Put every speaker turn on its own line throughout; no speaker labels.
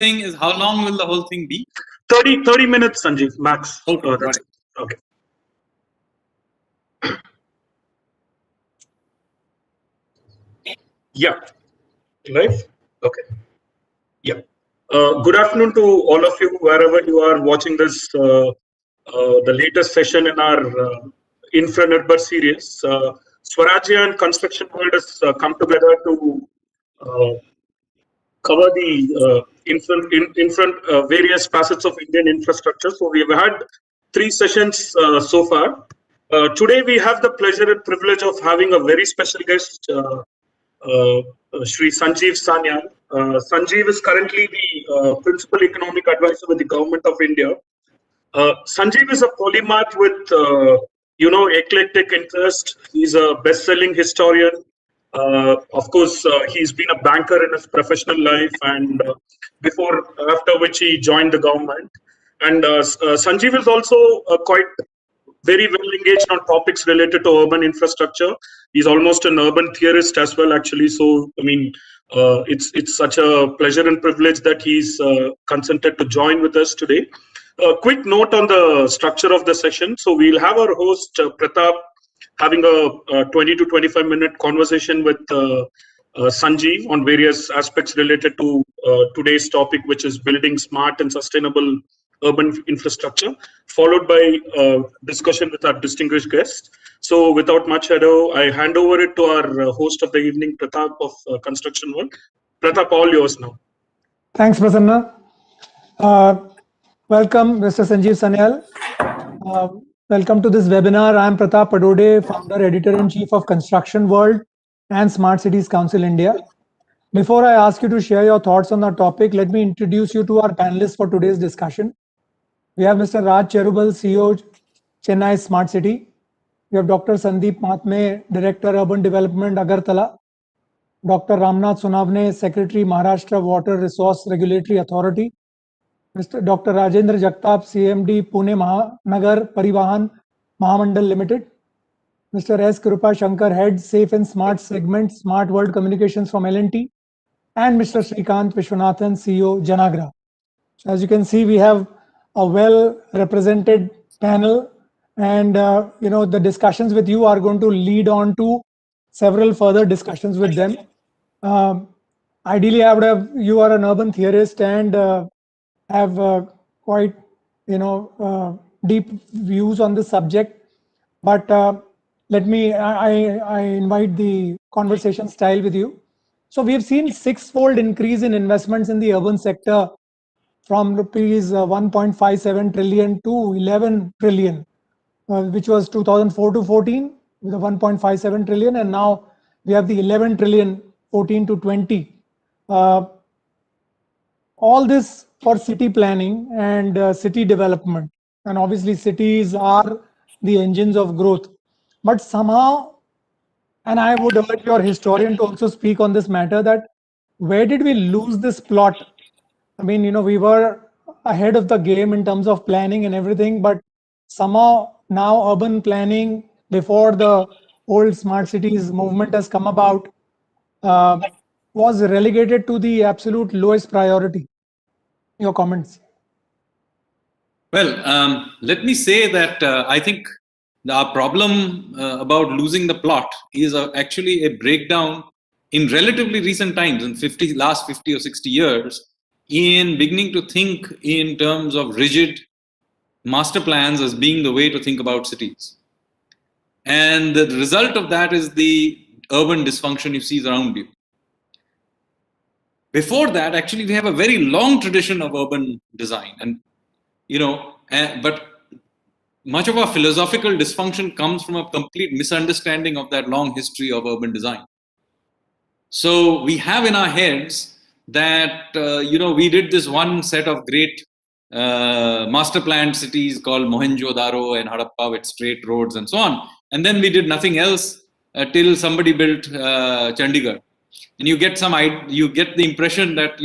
thing is, how long will the whole thing be?
30 minutes, Sanjeev, max.
Okay,
That's okay. Yeah. Live? Okay. Yeah. Good afternoon to all of you, wherever you are watching this, the latest session in our Infranurbur series. Swarajya and Construction World has come together to cover the various facets of Indian infrastructure. So we've had 3 sessions so far. Today we have the pleasure and privilege of having a very special guest, Shri Sanjeev Sanyal. Sanjeev is currently the Principal Economic Advisor with the Government of India. Sanjeev is a polymath with, eclectic interest. He's a best-selling historian. Of course, he's been a banker in his professional life, and after which he joined the government. And Sanjeev is also quite very well engaged on topics related to urban infrastructure. He's almost an urban theorist as well, actually. So, I mean, it's such a pleasure and privilege that he's consented to join with us today. A quick note on the structure of the session. So we'll have our host Pratap having a 20 to 25-minute conversation with Sanjeev on various aspects related to today's topic, which is building smart and sustainable urban infrastructure, followed by discussion with our distinguished guest. So without much ado, I hand over it to our host of the evening, Pratap of Construction World. Pratap, all yours now.
Thanks, Prasanna. Welcome, Mr. Sanjeev Sanyal. Welcome to this webinar. I am Pratap Padode, founder, editor-in-chief of Construction World and Smart Cities Council India. Before I ask you to share your thoughts on the topic, let me introduce you to our panelists for today's discussion. We have Mr. Raj Cherubal, CEO, Chennai Smart City. We have Dr. Sandeep Mahatme, Director, Urban Development, Agartala. Dr. Ramnath Sonavne, Secretary, Maharashtra Water Resource Regulatory Authority. Mr. Dr. Rajendra Jagtap, CMD, Pune Mahanagar Parivahan Mahamandal Limited. Mr. S. Krupa Shankar, Head, Safe and Smart Segment, Smart World Communications from L&T. And Mr. Srikanth Vishwanathan, CEO, Janagra. As you can see, we have a well-represented panel, and the discussions with you are going to lead on to several further discussions with them. Ideally, you are an urban theorist and have quite deep views on this subject, but I invite the conversation style with you. So we have seen 6-fold increase in investments in the urban sector from rupees 1.57 trillion to 11 trillion, which was 2004 to 14 with the 1.57 trillion, and now we have the 11 trillion 14 to 20. All this for city planning and city development, and obviously cities are the engines of growth. But somehow, and I would urge your historian to also speak on this matter, that where did we lose this plot? I mean, we were ahead of the game in terms of planning and everything, but somehow now urban planning, before the old smart cities movement has come about, was relegated to the absolute lowest priority. Your comments?
Well, let me say that I think our problem about losing the plot is actually a breakdown in relatively recent times, in last 50 or 60 years, in beginning to think in terms of rigid master plans as being the way to think about cities. And the result of that is the urban dysfunction you see around you. Before that, actually, we have a very long tradition of urban design, and but much of our philosophical dysfunction comes from a complete misunderstanding of that long history of urban design. So we have in our heads that we did this one set of great master planned cities called Mohenjo-daro and Harappa with straight roads and so on, and then we did nothing else till somebody built Chandigarh. And you get the impression that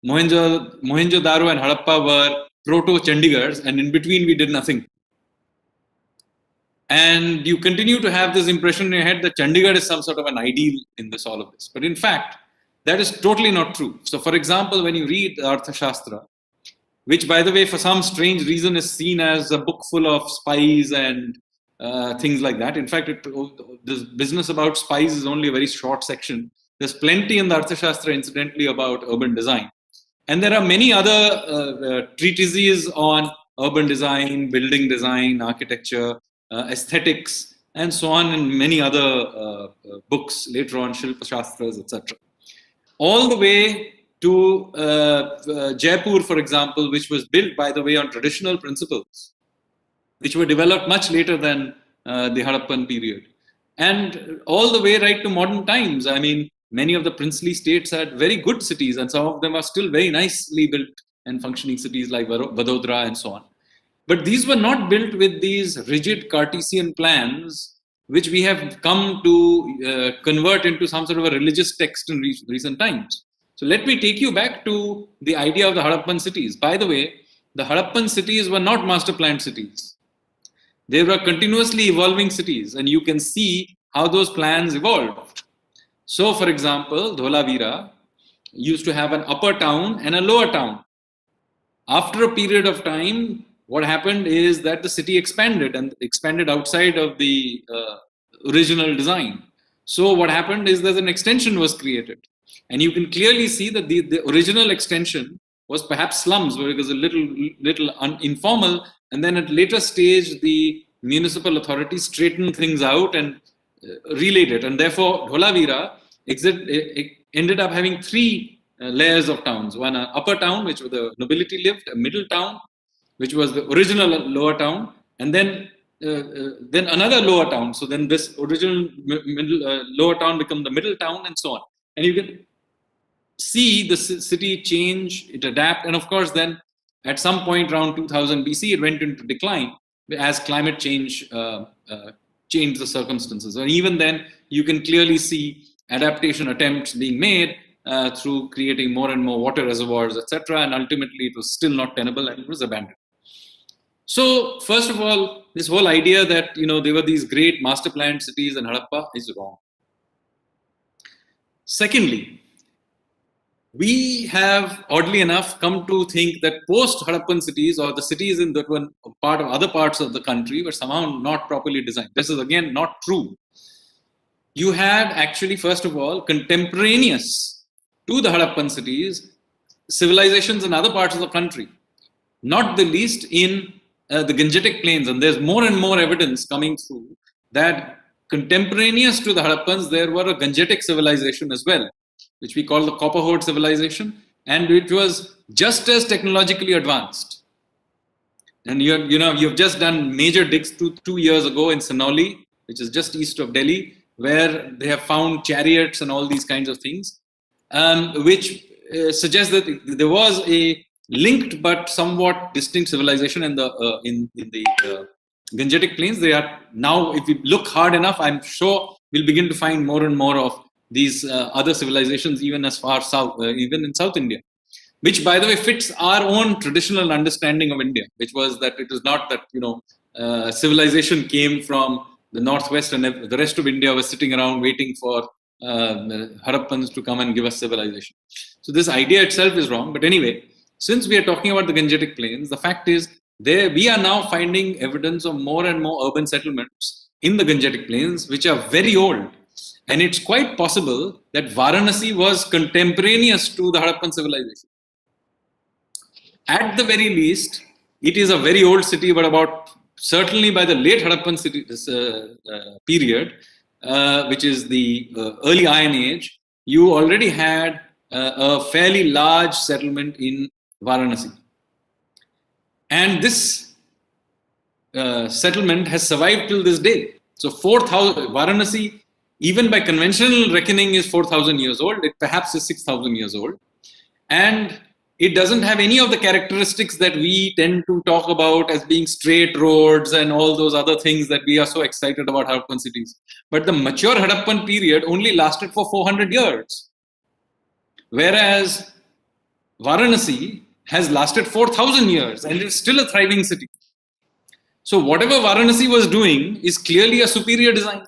Mohenjo-daro and Harappa were proto-Chandigarhs, and in between we did nothing. And you continue to have this impression in your head that Chandigarh is some sort of an ideal in all of this. But in fact, that is totally not true. So, for example, when you read Arthashastra, which, by the way, for some strange reason is seen as a book full of spies and things like that. In fact, this business about spies is only a very short section. There's plenty in the Arthashastra, incidentally, about urban design. And there are many other treatises on urban design, building design, architecture, aesthetics, and so on, and many other books later on, Shilpa Shastras, etc. All the way to Jaipur, for example, which was built, by the way, on traditional principles, which were developed much later than the Harappan period. And all the way right to modern times. I mean, many of the princely states had very good cities, and some of them are still very nicely built and functioning cities like Vadodara and so on. But these were not built with these rigid Cartesian plans, which we have come to convert into some sort of a religious text in recent times. So let me take you back to the idea of the Harappan cities. By the way, the Harappan cities were not master planned cities. They were continuously evolving cities, and you can see how those plans evolved. So, for example, Dholavira used to have an upper town and a lower town. After a period of time, what happened is that the city expanded and expanded outside of the original design. So what happened is that an extension was created. And you can clearly see that the original extension was perhaps slums, where it was a little informal. And then at a later stage, the municipal authorities straightened things out and relayed it. And therefore, Dholavira ended up having three layers of towns. One upper town, which where the nobility lived, a middle town, which was the original lower town, and then another lower town. So then this original lower town became the middle town, and so on. And you can see the city change, it adapt, and of course then at some point around 2000 BC, it went into decline as climate change changed the circumstances. And even then, you can clearly see adaptation attempts being made through creating more and more water reservoirs, etc. And ultimately, it was still not tenable and it was abandoned. So, first of all, this whole idea that there were these great master planned cities in Harappa is wrong. Secondly, we have, oddly enough, come to think that post-Harappan cities, or the cities that were part of other parts of the country, were somehow not properly designed. This is again not true. You had actually, first of all, contemporaneous to the Harappan cities, civilizations in other parts of the country, not the least in the Gangetic Plains. And there's more and more evidence coming through that contemporaneous to the Harappans, there were a Gangetic civilization as well, which we call the Copper Horde civilization, and which was just as technologically advanced. And you've just done major digs 2 years ago in Sanauli, which is just east of Delhi, where they have found chariots and all these kinds of things, which suggests that there was a linked but somewhat distinct civilization in the Gangetic Plains. They are now, if we look hard enough, I'm sure we'll begin to find more and more of these other civilizations, even as far south, even in South India, which, by the way, fits our own traditional understanding of India, which was that it is not that civilization came from the northwest and the rest of India was sitting around waiting for Harappans to come and give us civilization. So this idea itself is wrong. But anyway, since we are talking about the Gangetic Plains, the fact is we are now finding evidence of more and more urban settlements in the Gangetic Plains, which are very old. And it's quite possible that Varanasi was contemporaneous to the Harappan civilization. At the very least, it is a very old city, but certainly by the late Harappan period, which is the early Iron Age, you already had a fairly large settlement in Varanasi. And this settlement has survived till this day. So Varanasi, even by conventional reckoning, is 4,000 years old. It perhaps is 6,000 years old. And it doesn't have any of the characteristics that we tend to talk about as being straight roads and all those other things that we are so excited about Harappan cities. But the mature Harappan period only lasted for 400 years. Whereas Varanasi has lasted 4,000 years and it's still a thriving city. So whatever Varanasi was doing is clearly a superior design.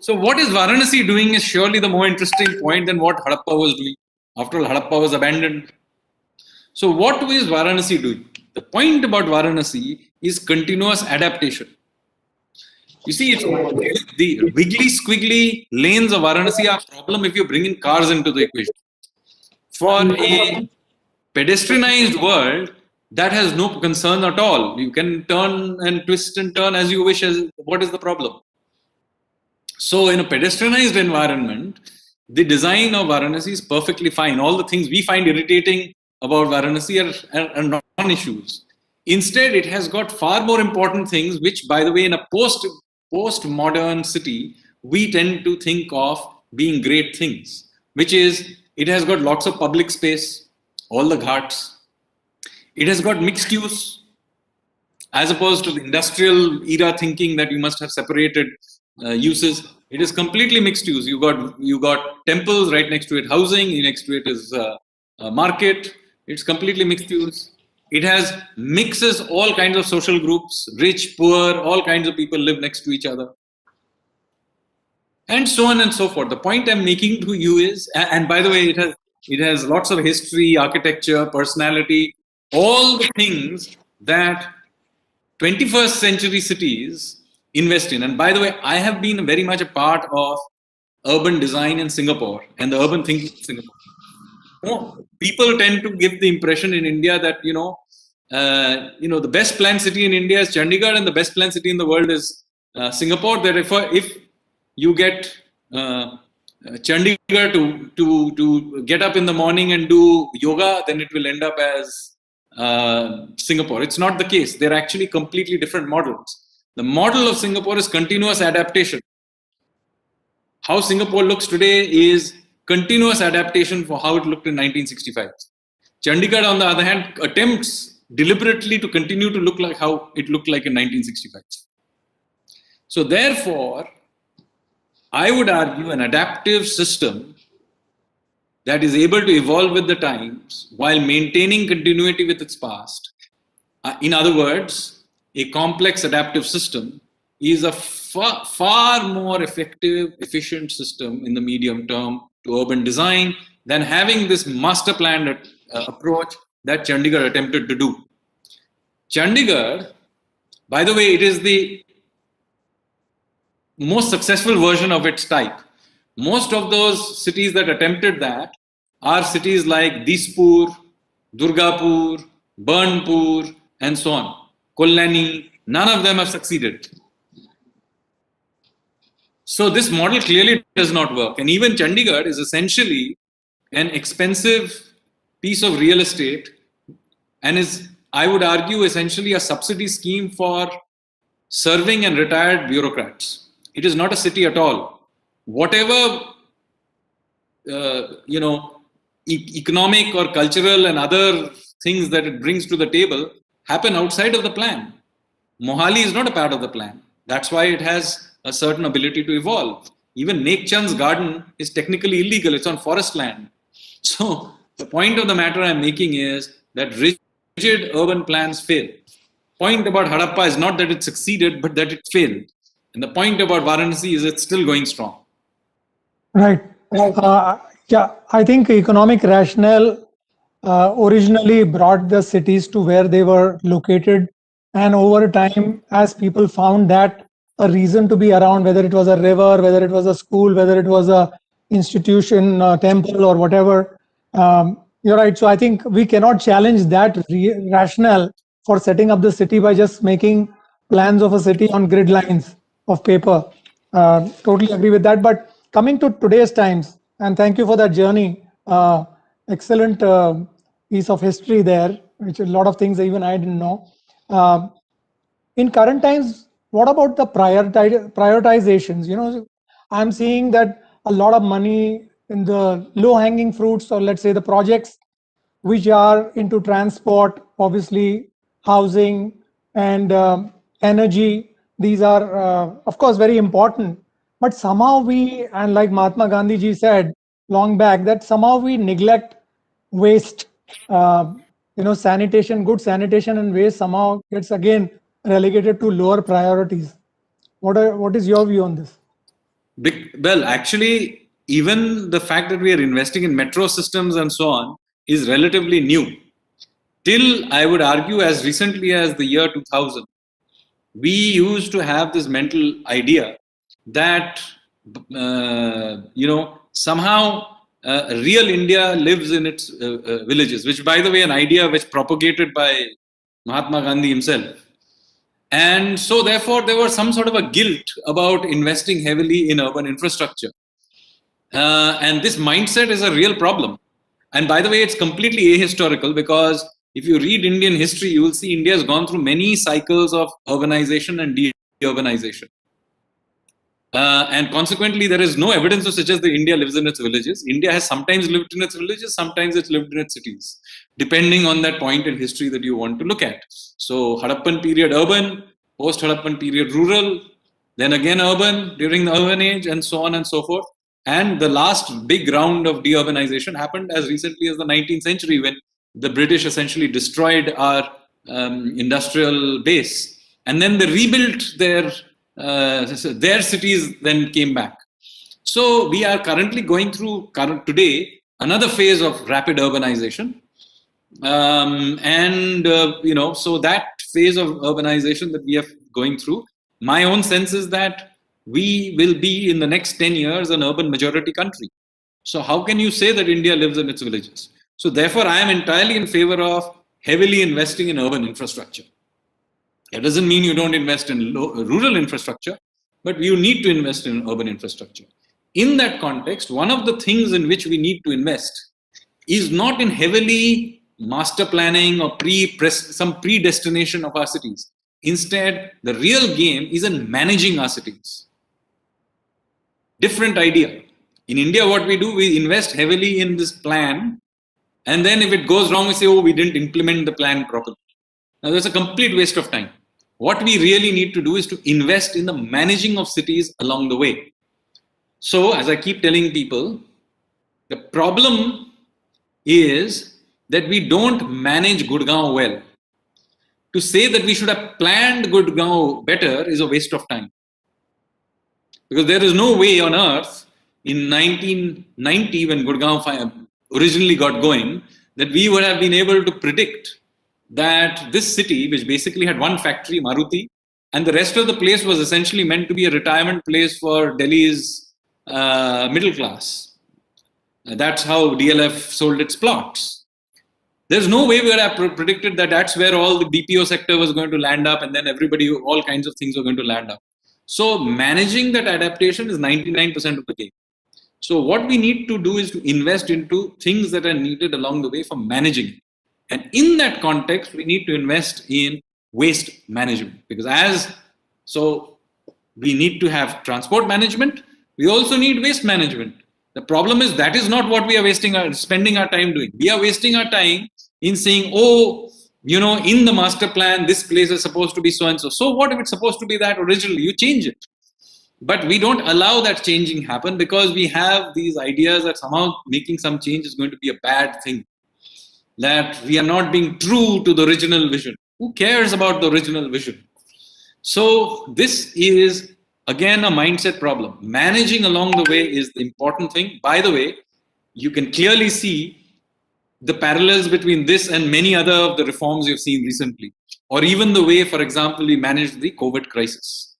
So what is Varanasi doing is surely the more interesting point than what Harappa was doing. After all, Harappa was abandoned. So what is Varanasi doing? The point about Varanasi is continuous adaptation. You see, it's the wiggly squiggly lanes of Varanasi are a problem if you bring in cars into the equation. For a pedestrianized world, that has no concern at all. You can turn and twist and turn as you wish. What is the problem? So in a pedestrianized environment, the design of Varanasi is perfectly fine. All the things we find irritating about Varanasi are non-issues. Instead, it has got far more important things, which, by the way, in a post-modern city, we tend to think of being great things, which is it has got lots of public space, all the ghats. It has got mixed use, as opposed to the industrial era thinking that you must have separated uses. It is completely mixed use. You got temples right next to it, housing next to it is a market. It's completely mixed use. It has mixes all kinds of social groups, rich, poor, all kinds of people live next to each other, and so on and so forth. The point I'm making to you is, and by the way, it has lots of history, architecture, personality, all the things that 21st century cities invest in. And by the way, I have been very much a part of urban design in Singapore and the urban thinking in Singapore. People tend to give the impression in India that the best planned city in India is Chandigarh and the best planned city in the world is Singapore. That if you get Chandigarh to get up in the morning and do yoga, then it will end up as Singapore. It's not the case. They're actually completely different models. The model of Singapore is continuous adaptation. How Singapore looks today is continuous adaptation for how it looked in 1965. Chandigarh, on the other hand, attempts deliberately to continue to look like how it looked like in 1965. So therefore, I would argue an adaptive system that is able to evolve with the times while maintaining continuity with its past. In other words, a complex adaptive system is a far more effective, efficient system in the medium term to urban design than having this master planned approach that Chandigarh attempted to do. Chandigarh, by the way, it is the most successful version of its type. Most of those cities that attempted that are cities like Dispur, Durgapur, Burnpur, and so on. Kollani, none of them have succeeded. So this model clearly does not work. And even Chandigarh is essentially an expensive piece of real estate and is, I would argue, essentially a subsidy scheme for serving and retired bureaucrats. It is not a city at all. Whatever, economic or cultural and other things that it brings to the table happen outside of the plan. Mohali is not a part of the plan. That's why it has a certain ability to evolve. Even Nek Chand's garden is technically illegal. It's on forest land. So the point of the matter I'm making is that rigid urban plans fail. Point about Harappa is not that it succeeded, but that it failed. And the point about Varanasi is it's still going strong.
Right. I think economic rationale originally brought the cities to where they were located. And over time, as people found that a reason to be around, whether it was a river, whether it was a school, whether it was a institution, temple or whatever, you're right. So I think we cannot challenge that rationale for setting up the city by just making plans of a city on grid lines of paper. Totally agree with that. But coming to today's times, and thank you for that journey. Excellent piece of history there, which a lot of things even I didn't know. In current times, what about the prioritizations? I'm seeing that a lot of money in the low-hanging fruits, or let's say the projects which are into transport, obviously housing and energy. These are, of course, very important. But somehow we, and like Mahatma Gandhi ji said long back, that somehow we neglect waste. Sanitation, good sanitation and waste somehow gets again relegated to lower priorities. What is your view on this?
Well, actually, even the fact that we are investing in metro systems and so on is relatively new. Till, I would argue, as recently as the year 2000, we used to have this mental idea that somehow real India lives in its villages, which, by the way, an idea which propagated by Mahatma Gandhi himself. And so, therefore, there was some sort of a guilt about investing heavily in urban infrastructure. And this mindset is a real problem. And by the way, it's completely ahistorical, because if you read Indian history, you will see India has gone through many cycles of urbanization and de-urbanization. And consequently, there is no evidence to suggest that India lives in its villages. India has sometimes lived in its villages, sometimes it's lived in its cities, depending on that point in history that you want to look at. So, Harappan period urban, post-Harappan period rural, then again urban during the urban age, and so on and so forth. And the last big round of de-urbanization happened as recently as the 19th century, when the British essentially destroyed our industrial base. And then they rebuilt their cities, then came back. So we are currently going through today another phase of rapid urbanization. So that phase of urbanization that we are going through, my own sense is that we will be in the next 10 years an urban majority country. So how can you say that India lives in its villages? So therefore, I am entirely in favor of heavily investing in urban infrastructure. That doesn't mean you don't invest in rural infrastructure, but you need to invest in urban infrastructure. In that context, one of the things in which we need to invest is not in heavily master planning or some predestination of our cities. Instead, the real game is in managing our cities. Different idea. In India, what we do, we invest heavily in this plan, and then if it goes wrong, we say, oh, we didn't implement the plan properly. Now, that's a complete waste of time. What we really need to do is to invest in the managing of cities along the way. So, as I keep telling people, the problem is that we don't manage Gurgaon well. To say that we should have planned Gurgaon better is a waste of time. Because there is no way on earth in 1990, when Gurgaon originally got going, that we would have been able to predict that this city, which basically had one factory, Maruti, and the rest of the place was essentially meant to be a retirement place for Delhi's middle class. That's how DLF sold its plots. There's no way we would have predicted that that's where all the BPO sector was going to land up, and then everybody, all kinds of things were going to land up. So managing that adaptation is 99% of the game. So what we need to do is to invest into things that are needed along the way for managing it. And in that context, we need to invest in waste management, because we need to have transport management. We also need waste management. The problem is that is not what we are spending our time doing. We are wasting our time in saying, oh, in the master plan, this place is supposed to be so and so. So what if it's supposed to be that originally? You change it. But we don't allow that changing happen, because we have these ideas that somehow making some change is going to be a bad thing. That we are not being true to the original vision. Who cares about the original vision? So this is, again, a mindset problem. Managing along the way is the important thing. By the way, you can clearly see the parallels between this and many other of the reforms you've seen recently. Or even the way, for example, we managed the COVID crisis.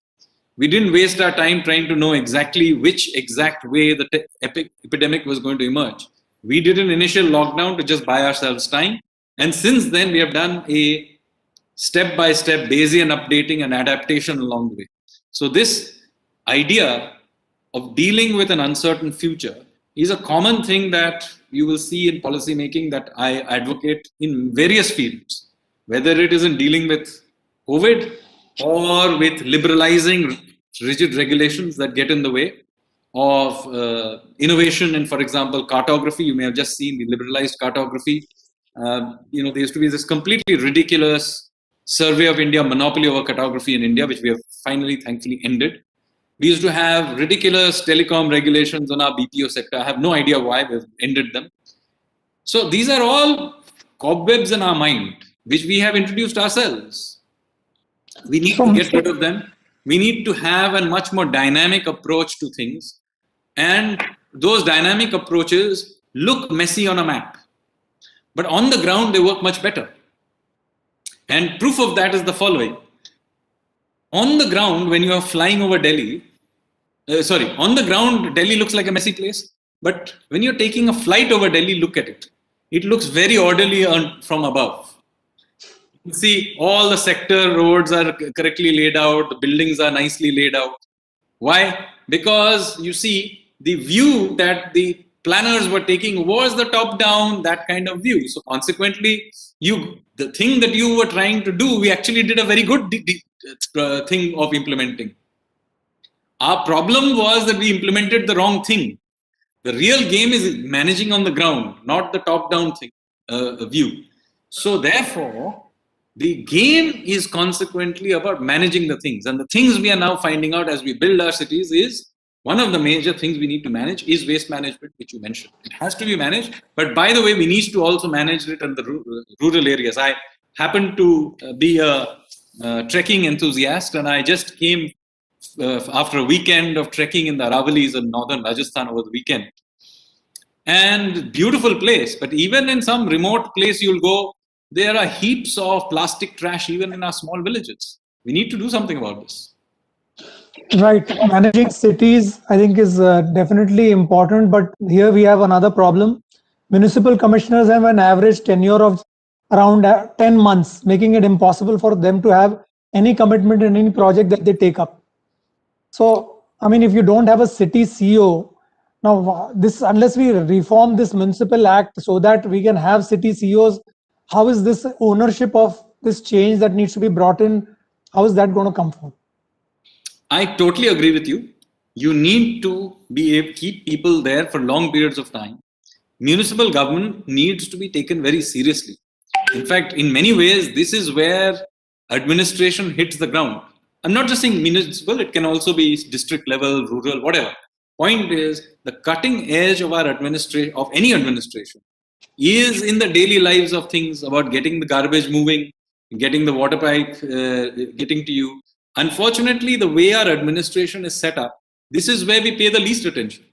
We didn't waste our time trying to know exactly which exact way the epidemic was going to emerge. We did an initial lockdown to just buy ourselves time. And since then, we have done a step-by-step Bayesian updating and adaptation along the way. So this idea of dealing with an uncertain future is a common thing that you will see in policy making that I advocate in various fields, whether it is in dealing with COVID or with liberalizing rigid regulations that get in the way of innovation in, for example, cartography. You may have just seen the liberalized cartography. There used to be this completely ridiculous Survey of India monopoly over cartography in India, which we have finally, thankfully, ended. We used to have ridiculous telecom regulations on our BPO sector. I have no idea why we've ended them. So these are all cobwebs in our mind, which we have introduced ourselves. We need to get rid of them. we need to have a much more dynamic approach to things. And those dynamic approaches look messy on a map, but on the ground, they work much better. And proof of that is the following. On the ground, when you are flying over Delhi, on the ground, Delhi looks like a messy place. But when you're taking a flight over Delhi, look at it. It looks very orderly from above. You see, all the sector roads are correctly laid out. The buildings are nicely laid out. Why? Because you see, the view that the planners were taking was the top-down, that kind of view. So consequently, the thing that you were trying to do, we actually did a very good thing of implementing. Our problem was that we implemented the wrong thing. The real game is managing on the ground, not the top-down thing view. So therefore, the game is consequently about managing the things. And the things we are now finding out as we build our cities is, one of the major things we need to manage is waste management, which you mentioned. It has to be managed. But by the way, we need to also manage it in the rural areas. I happen to be a trekking enthusiast, and I just came after a weekend of trekking in the Aravallis in northern Rajasthan over the weekend. And beautiful place, but even in some remote place you'll go, there are heaps of plastic trash even in our small villages. We need to do something about this.
Right. Managing cities, I think, is definitely important. But here we have another problem. Municipal commissioners have an average tenure of around 10 months, making it impossible for them to have any commitment in any project that they take up. So, I mean, if you don't have a city CEO, now this, unless we reform this municipal act so that we can have city CEOs, how is this ownership of this change that needs to be brought in, how is that going to come forth?
I totally agree with you. You need to keep people there for long periods of time. Municipal government needs to be taken very seriously. In fact, in many ways, this is where administration hits the ground. I'm not just saying municipal, it can also be district level, rural, whatever. Point is, the cutting edge of our administration, of any administration, is in the daily lives of things, about getting the garbage moving, getting the water pipe getting to you. Unfortunately, the way our administration is set up, this is where we pay the least attention.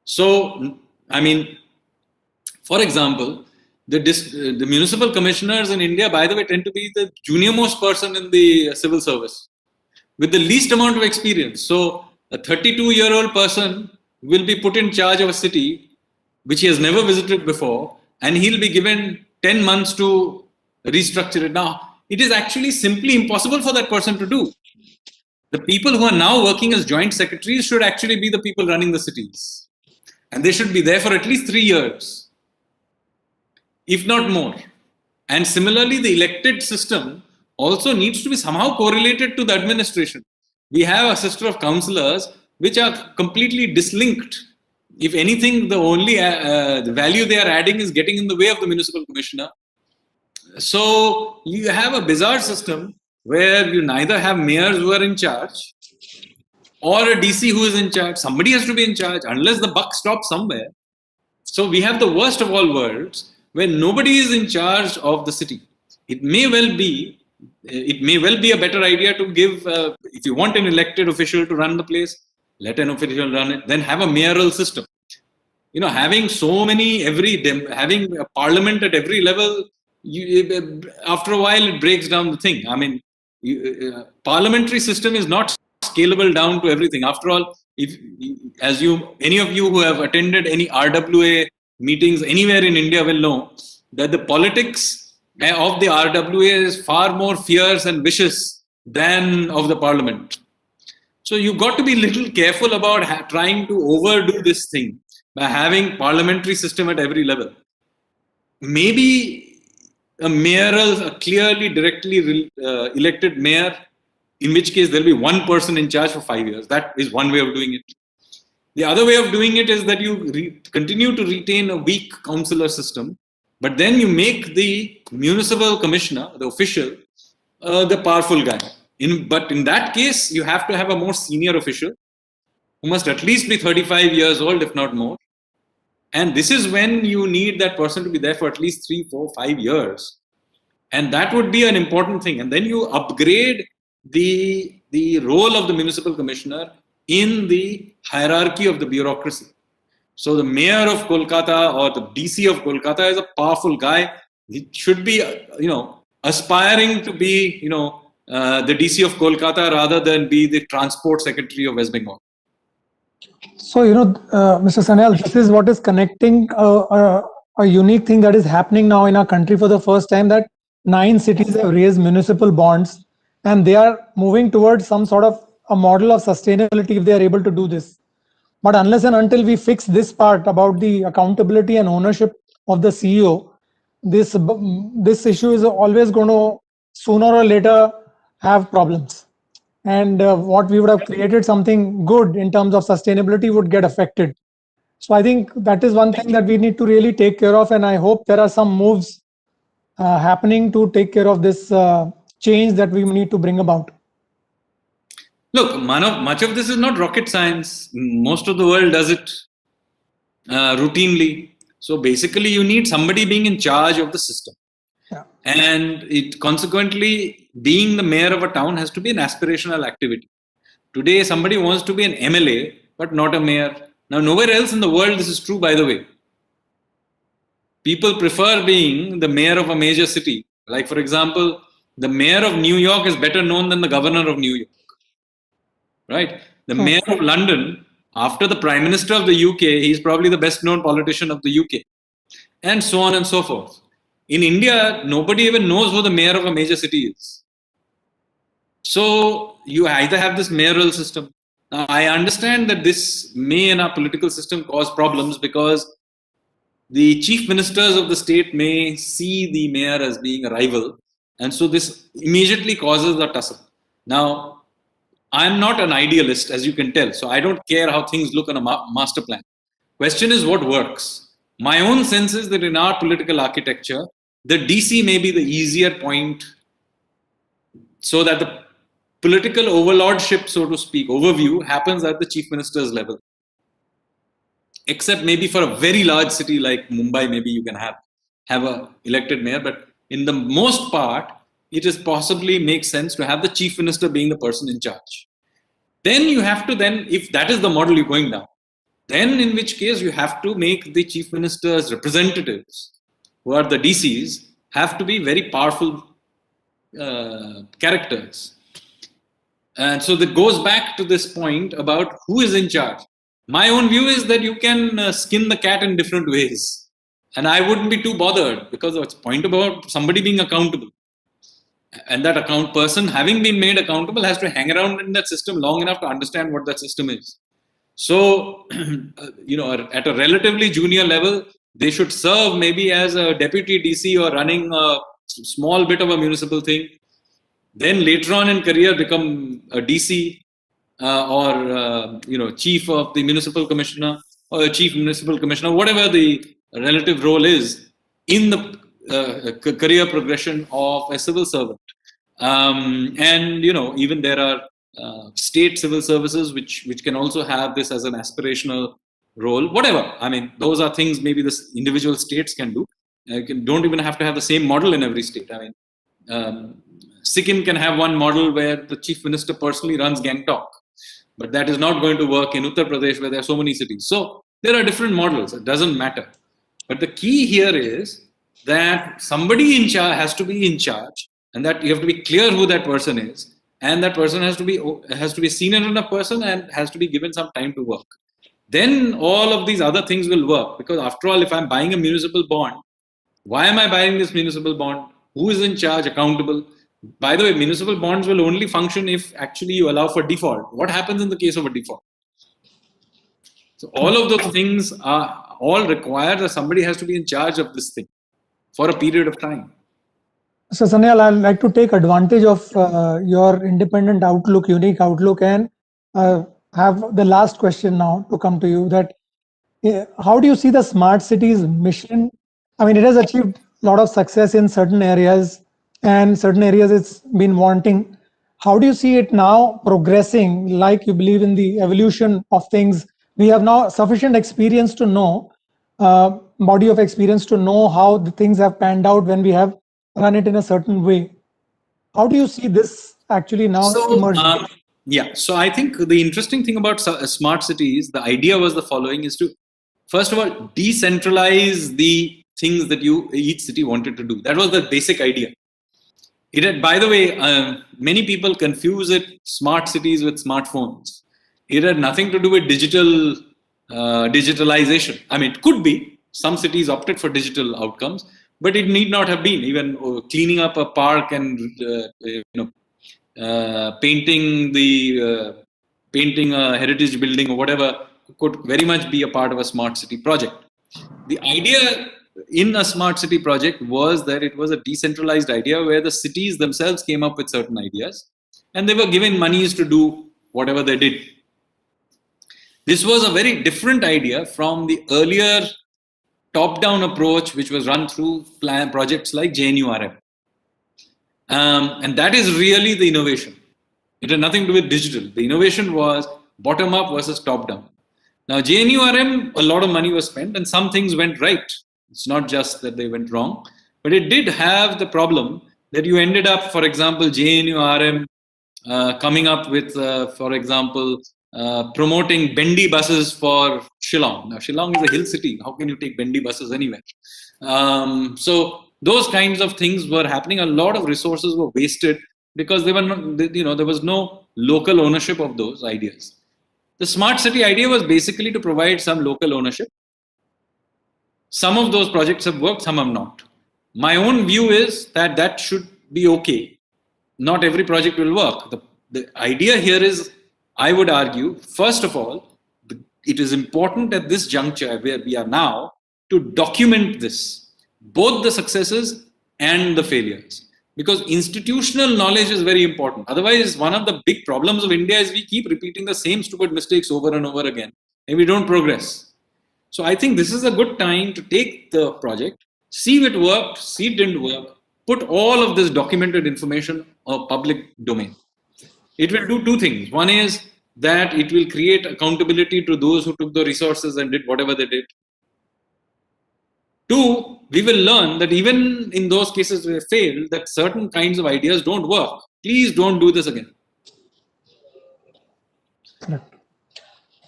So, I mean, for example, the municipal commissioners in India, by the way, tend to be the junior most person in the civil service with the least amount of experience. So a 32-year-old person will be put in charge of a city which he has never visited before, and he'll be given 10 months to restructure it. Now, it is actually simply impossible for that person to do. The people who are now working as joint secretaries should actually be the people running the cities. And they should be there for at least 3 years, if not more. And similarly, the elected system also needs to be somehow correlated to the administration. We have a system of councillors which are completely dislinked. If anything, the only the value they are adding is getting in the way of the municipal commissioner. So you have a bizarre system where you neither have mayors who are in charge or a DC who is in charge. Somebody has to be in charge unless the buck stops somewhere. So we have the worst of all worlds where nobody is in charge of the city. It may well be a better idea to give, if you want an elected official to run the place, let an official run it, then have a mayoral system. You know, having so many, having a parliament at every level, after a while it breaks down the thing. I mean, parliamentary system is not scalable down to everything. After all, any of you who have attended any RWA meetings anywhere in India will know that the politics of the RWA is far more fierce and vicious than of the parliament. So you've got to be a little careful about trying to overdo this thing by having parliamentary system at every level. Maybe a clearly directly elected mayor, in which case there'll be one person in charge for 5 years. That is one way of doing it. The other way of doing it is that you continue to retain a weak councillor system, but then you make the municipal commissioner, the official, the powerful guy. But in that case, you have to have a more senior official who must at least be 35 years old, if not more. And this is when you need that person to be there for at least 3, 4, 5 years. And that would be an important thing. And then you upgrade the the role of the municipal commissioner in the hierarchy of the bureaucracy. So the mayor of Kolkata or the DC of Kolkata is a powerful guy. He should be, aspiring to be, the DC of Kolkata rather than be the transport secretary of West Bengal.
So, Mr. Sanyal, this is what is connecting a unique thing that is happening now in our country for the first time, that 9 cities have raised municipal bonds and they are moving towards some sort of a model of sustainability if they are able to do this. But unless and until we fix this part about the accountability and ownership of the CEO, this issue is always going to sooner or later have problems. And what we would have created something good in terms of sustainability would get affected. So I think that is one thing that we need to really take care of. And I hope there are some moves happening to take care of this change that we need to bring about.
Look, Manav, much of this is not rocket science. Most of the world does it routinely. So basically, you need somebody being in charge of the system.
Yeah.
And it consequently, being the mayor of a town has to be an aspirational activity. Today, somebody wants to be an MLA, but not a mayor. Now, nowhere else in the world this is true, by the way. People prefer being the mayor of a major city. Like, for example, the mayor of New York is better known than the governor of New York. Right? The mayor of London, after the prime minister of the UK, he's probably the best known politician of the UK. And so on and so forth. In India, nobody even knows who the mayor of a major city is. So you either have this mayoral system. Now, I understand that this may in our political system cause problems because the chief ministers of the state may see the mayor as being a rival. And so this immediately causes a tussle. Now, I'm not an idealist, as you can tell. So I don't care how things look on a master plan. Question is what works. My own sense is that in our political architecture, the DC may be the easier point so that the political overlordship, so to speak, overview happens at the chief minister's level. Except maybe for a very large city like Mumbai, maybe you can have a elected mayor. But in the most part, it is possibly makes sense to have the chief minister being the person in charge. Then you have to if that is the model you're going down, then in which case you have to make the chief minister's representatives, who are the DCs, have to be very powerful characters. And so that goes back to this point about who is in charge. My own view is that you can skin the cat in different ways. And I wouldn't be too bothered because it's a point about somebody being accountable. And that person, having been made accountable, has to hang around in that system long enough to understand what that system is. So, at a relatively junior level, they should serve maybe as a deputy DC or running a small bit of a municipal thing. Then later on in career, become a DC or chief of the municipal commissioner or chief municipal commissioner, whatever the relative role is in the career progression of a civil servant. Even there are state civil services which can also have this as an aspirational role. Whatever. I mean, those are things maybe the individual states can do. Don't even have to have the same model in every state. I mean, Sikkim can have one model where the chief minister personally runs Gangtok, but that is not going to work in Uttar Pradesh where there are so many cities. So there are different models. It doesn't matter. But the key here is that somebody in charge has to be in charge, and that you have to be clear who that person is, and that person has to be a senior enough person and has to be given some time to work. Then all of these other things will work, because after all, if I'm buying a municipal bond, why am I buying this municipal bond? Who is in charge? Accountable? By the way, municipal bonds will only function if actually you allow for default. What happens in the case of a default? So all of those things are all required that somebody has to be in charge of this thing for a period of time.
So Sanyal, I'd like to take advantage of your independent outlook, unique outlook, and have the last question now to come to you. That how do you see the smart cities mission? I mean, it has achieved a lot of success in certain areas, and certain areas it's been wanting. How do you see it now progressing? Like you believe in the evolution of things. We have now sufficient experience to know, body of experience to know how the things have panned out when we have run it in a certain way. How do you see this actually now emerging?
Yeah. So I think the interesting thing about smart cities, the idea was the following: is to first of all decentralize the things that each city wanted to do. That was the basic idea. It had, by the way, many people confuse it, smart cities with smartphones. It had nothing to do with digitalization. I mean, it could be. Some cities opted for digital outcomes, but it need not have been. Even cleaning up a park and painting a heritage building or whatever could very much be a part of a smart city project. The idea in a smart city project was that it was a decentralized idea where the cities themselves came up with certain ideas and they were given monies to do whatever they did. This was a very different idea from the earlier top-down approach which was run through projects like JNURM. And that is really the innovation. It had nothing to do with digital. The innovation was bottom-up versus top-down. Now, JNURM, a lot of money was spent and some things went right. It's not just that they went wrong, but it did have the problem that you ended up, for example, JNURM coming up with, for example, promoting bendy buses for Shillong. Now, Shillong is a hill city. How can you take bendy buses anywhere? So those kinds of things were happening. A lot of resources were wasted because they were not, there was no local ownership of those ideas. The smart city idea was basically to provide some local ownership. Some of those projects have worked, some have not. My own view is that that should be okay. Not every project will work. The idea here is, I would argue, first of all, it is important at this juncture where we are now to document this, both the successes and the failures. Because institutional knowledge is very important. Otherwise, one of the big problems of India is we keep repeating the same stupid mistakes over and over again, and we don't progress. So I think this is a good time to take the project, see if it worked, see it didn't work, put all of this documented information on public domain. It will do two things. One is that it will create accountability to those who took the resources and did whatever they did. Two, we will learn that even in those cases where we failed, that certain kinds of ideas don't work. Please don't do this again.
Correct.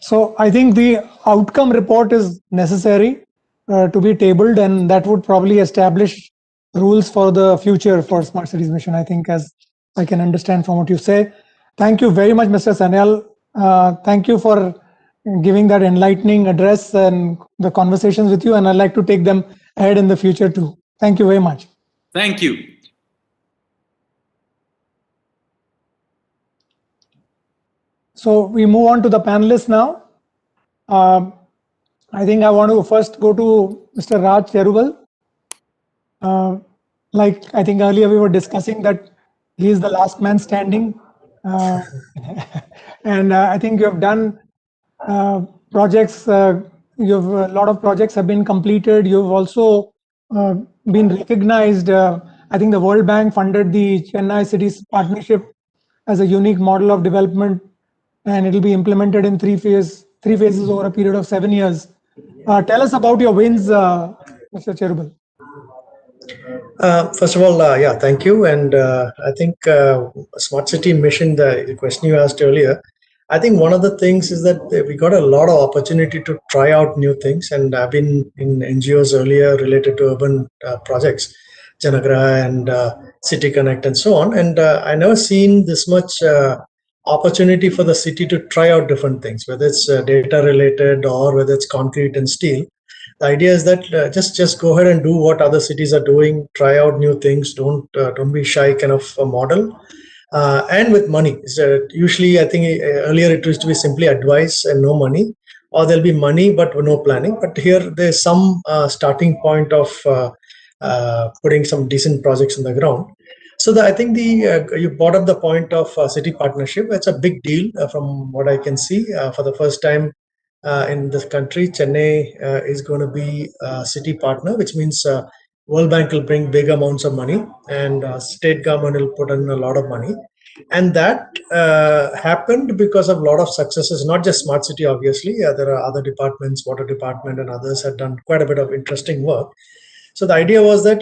So I think the outcome report is necessary to be tabled, and that would probably establish rules for the future for Smart Cities Mission, I think, as I can understand from what you say. Thank you very much, Mr. Sanyal. Thank you for giving that enlightening address and the conversations with you, and I'd like to take them ahead in the future too. Thank you very much.
Thank you.
So we move on to the panelists now. I think I want to first go to Mr. Raj Cherubal. Like I think earlier we were discussing that he is the last man standing. And I think you have done projects, a lot of projects have been completed. You've also been recognized. I think the World Bank funded the Chennai Cities Partnership as a unique model of development, and it will be implemented in three phases over a period of 7 years. Tell us about your wins, Mr. Cherubal.
First of all, yeah, thank you. And I think Smart City Mission, the question you asked earlier, I think one of the things is that we got a lot of opportunity to try out new things. And I've been in NGOs earlier related to urban projects, Janagraha and City Connect and so on. And I never seen this much opportunity for the city to try out different things, whether it's data related or whether it's concrete and steel. The idea is that just go ahead and do what other cities are doing, try out new things, don't be shy kind of a model. And with money, usually I think earlier it used to be simply advice and no money, or there'll be money but no planning. But here there's some starting point of putting some decent projects on the ground. So I think you brought up the point of city partnership. It's a big deal from what I can see. For the first time in this country, Chennai is going to be a city partner, which means World Bank will bring big amounts of money and state government will put in a lot of money. And that happened because of a lot of successes, not just Smart City, obviously. There are other departments, water department and others have done quite a bit of interesting work. So the idea was that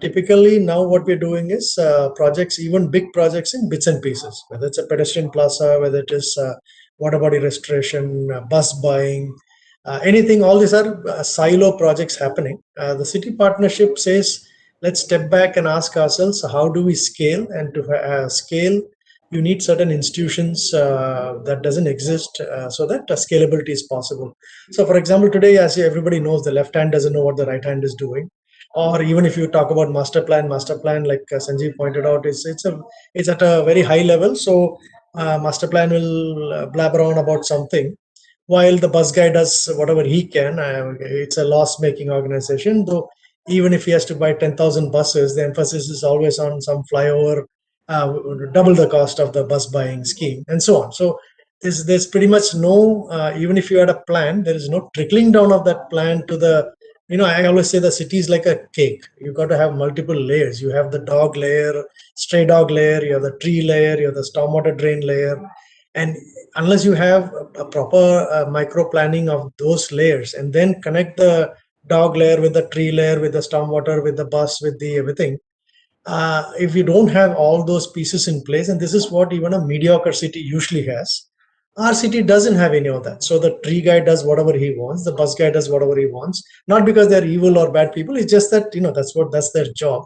typically now what we're doing is projects, even big projects in bits and pieces, whether it's a pedestrian plaza, whether it is water body restoration, bus buying, anything. All these are silo projects happening. The city partnership says, let's step back and ask ourselves, how do we scale? And to scale, you need certain institutions that doesn't exist so that scalability is possible. So for example, today, as everybody knows, the left hand doesn't know what the right hand is doing. Or even if you talk about master plan, like Sanjeev pointed out, it's at a very high level. So master plan will blabber on about something, while the bus guy does whatever he can. It's a loss-making organization, though. Even if he has to buy 10,000 buses, the emphasis is always on some flyover, double the cost of the bus buying scheme, and so on. So there's pretty much no, even if you had a plan, there is no trickling down of that plan to the, I always say the city is like a cake. You've got to have multiple layers. You have the dog layer, stray dog layer, you have the tree layer, you have the stormwater drain layer. And unless you have a proper micro planning of those layers and then connect the dog layer with the tree layer, with the stormwater, with the bus, with the everything, if you don't have all those pieces in place, and this is what even a mediocre city usually has, our city doesn't have any of that. So the tree guy does whatever he wants, the bus guy does whatever he wants, not because they're evil or bad people. It's just that that's their job.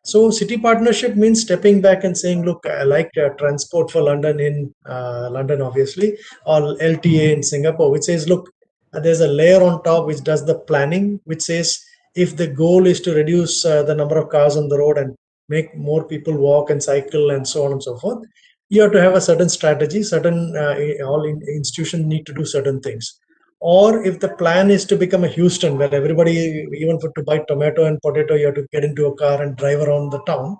So city partnership means stepping back and saying, look, I like Transport for London in London, obviously, or LTA in Singapore, which says, look, there's a layer on top which does the planning, which says if the goal is to reduce the number of cars on the road and make more people walk and cycle and so on and so forth, you have to have a certain strategy. All institutions need to do certain things. Or if the plan is to become a Houston, where everybody, even to buy tomato and potato, you have to get into a car and drive around the town,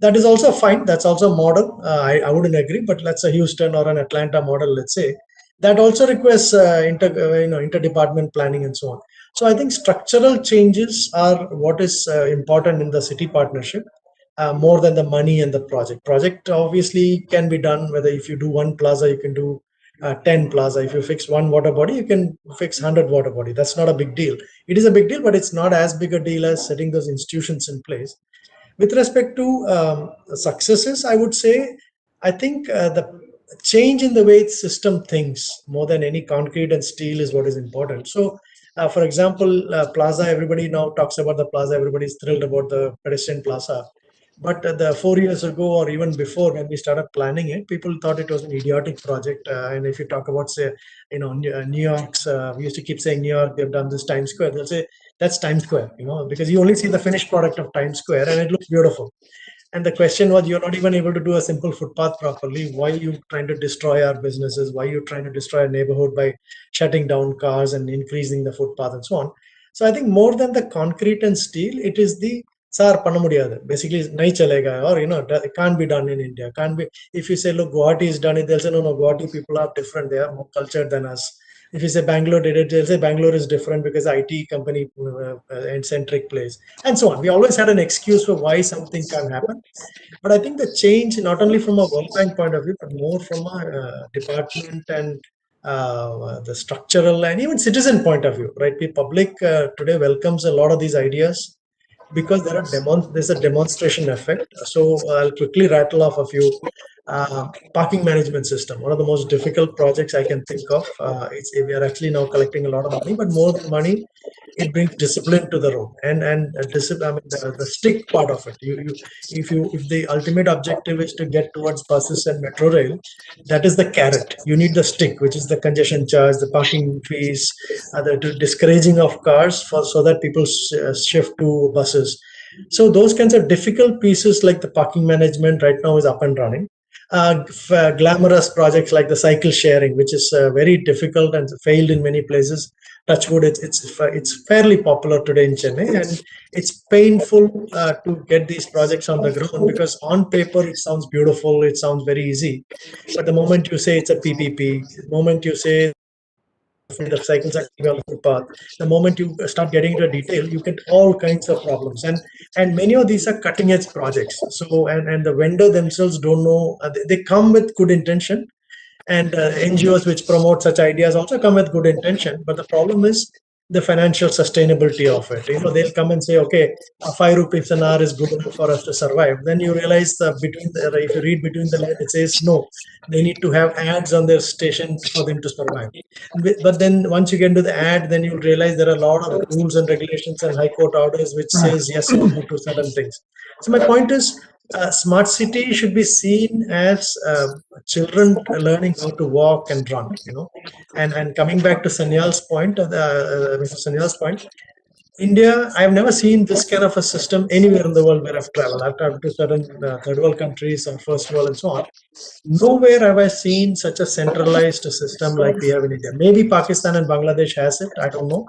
that is also fine. That's also a model. I wouldn't agree, but that's a Houston or an Atlanta model, let's say. That also requires interdepartment planning and so on. So I think structural changes are what is important in the city partnership. More than the money and the project. Project obviously can be done, whether if you do one plaza, you can do 10 plaza. If you fix one water body, you can fix 100 water body. That's not a big deal. It is a big deal, but it's not as big a deal as setting those institutions in place. With respect to successes, I would say, I think the change in the way the system thinks more than any concrete and steel is what is important. So for example, plaza, everybody now talks about the plaza. Everybody's thrilled about the pedestrian plaza. But the 4 years ago, or even before, when we started planning it, people thought it was an idiotic project. And if you talk about, say, New York's, we used to keep saying New York, they've done this Times Square. They'll say that's Times Square, because you only see the finished product of Times Square and it looks beautiful. And the question was, you're not even able to do a simple footpath properly. Why are you trying to destroy our businesses? Why are you trying to destroy a neighborhood by shutting down cars and increasing the footpath and so on? So I think more than the concrete and steel, it is the panna mudiyadu. Basically, nahi chalega, or it can't be done in India. Can't be. If you say, look, Guwahati is done it, they'll say, no, Guwahati people are different. They are more cultured than us. If you say Bangalore did it, they'll say Bangalore is different because IT company and centric place, and so on. We always had an excuse for why something can happen. But I think the change, not only from a World Bank point of view, but more from a department and the structural and even citizen point of view, right? The public today welcomes a lot of these ideas, because there's a demonstration effect. So I'll quickly rattle off a few. Parking management system, one of the most difficult projects I can think of. We are actually now collecting a lot of money, but more than money, it brings discipline to the road and discipline. I mean, the stick part of it. If the ultimate objective is to get towards buses and metro rail, that is the carrot. You need the stick, which is the congestion charge, the parking fees, the discouraging of cars so that people shift to buses. So those kinds of difficult pieces like the parking management right now is up and running. Glamorous projects like the cycle sharing, which is very difficult and failed in many places. Touchwood, it's fairly popular today in Chennai, and it's painful to get these projects on the ground, because on paper it sounds beautiful, it sounds very easy, but the moment you say it's a PPP, the moment you say the cycles are on the footpath, the moment you start getting into detail, you get all kinds of problems, and many of these are cutting edge projects. So and the vendor themselves don't know. They come with good intention, and NGOs which promote such ideas also come with good intention. But the problem is the financial sustainability of it. They'll come and say, okay, 5 rupees an hour is good enough for us to survive. Then you realize if you read between the lines, it says no, they need to have ads on their station for them to survive. But then once you get into the ad, then you'll realize there are a lot of rules and regulations and high court orders which says yes or no to certain things. So my point is, smart city should be seen as children learning how to walk and run. And coming back to Sanyal's point, Mr. Sanyal's point, India, I've never seen this kind of a system anywhere in the world where I've traveled. I've traveled to certain third world countries or first world and so on. Nowhere have I seen such a centralized system like we have in India. Maybe Pakistan and Bangladesh has it, I don't know.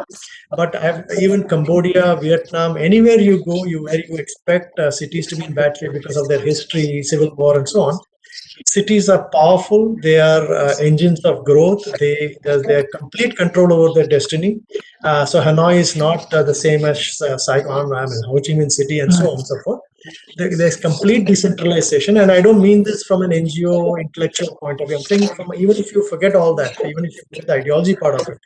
But even Cambodia, Vietnam, anywhere you go, where you expect cities to be in bad shape because of their history, civil war, and so on. Cities are powerful. They are engines of growth. They have complete control over their destiny. So Hanoi is not the same as Saigon, Ho Chi Minh City, and so on and so forth. There's complete decentralization, and I don't mean this from an NGO intellectual point of view. I'm saying even if you forget all that, even if you forget the ideology part of it,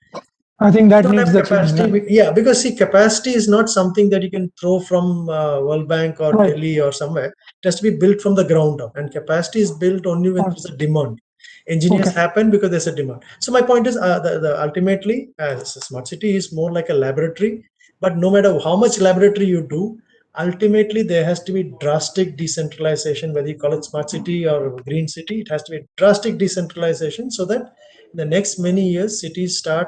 I think that
don't
needs
have
the
capacity. Yeah, because see, capacity is not something that you can throw from World Bank or
Right.
Delhi or somewhere. It has to be built from the ground up, and capacity is built only when there's a demand. Engineers
Okay.
happen because there's a demand. So my point is, ultimately, smart city is more like a laboratory. But no matter how much laboratory you do, ultimately there has to be drastic decentralization. Whether you call it smart city or green city, it has to be drastic decentralization so that in the next many years, cities start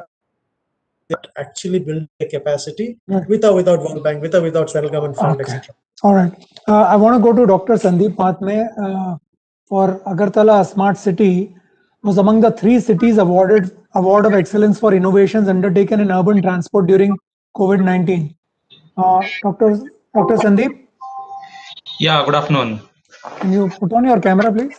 actually build the capacity
Right.
with or without World Bank, with or without central government fund,
Okay.
etc.
All right. I want to go to Dr. Sandeep Mahatme. For Agartala, Smart City was among the 3 cities awarded Award of Excellence for innovations undertaken in urban transport during COVID-19. Dr. Sandeep,
Yeah, good afternoon.
can you put on your camera, please?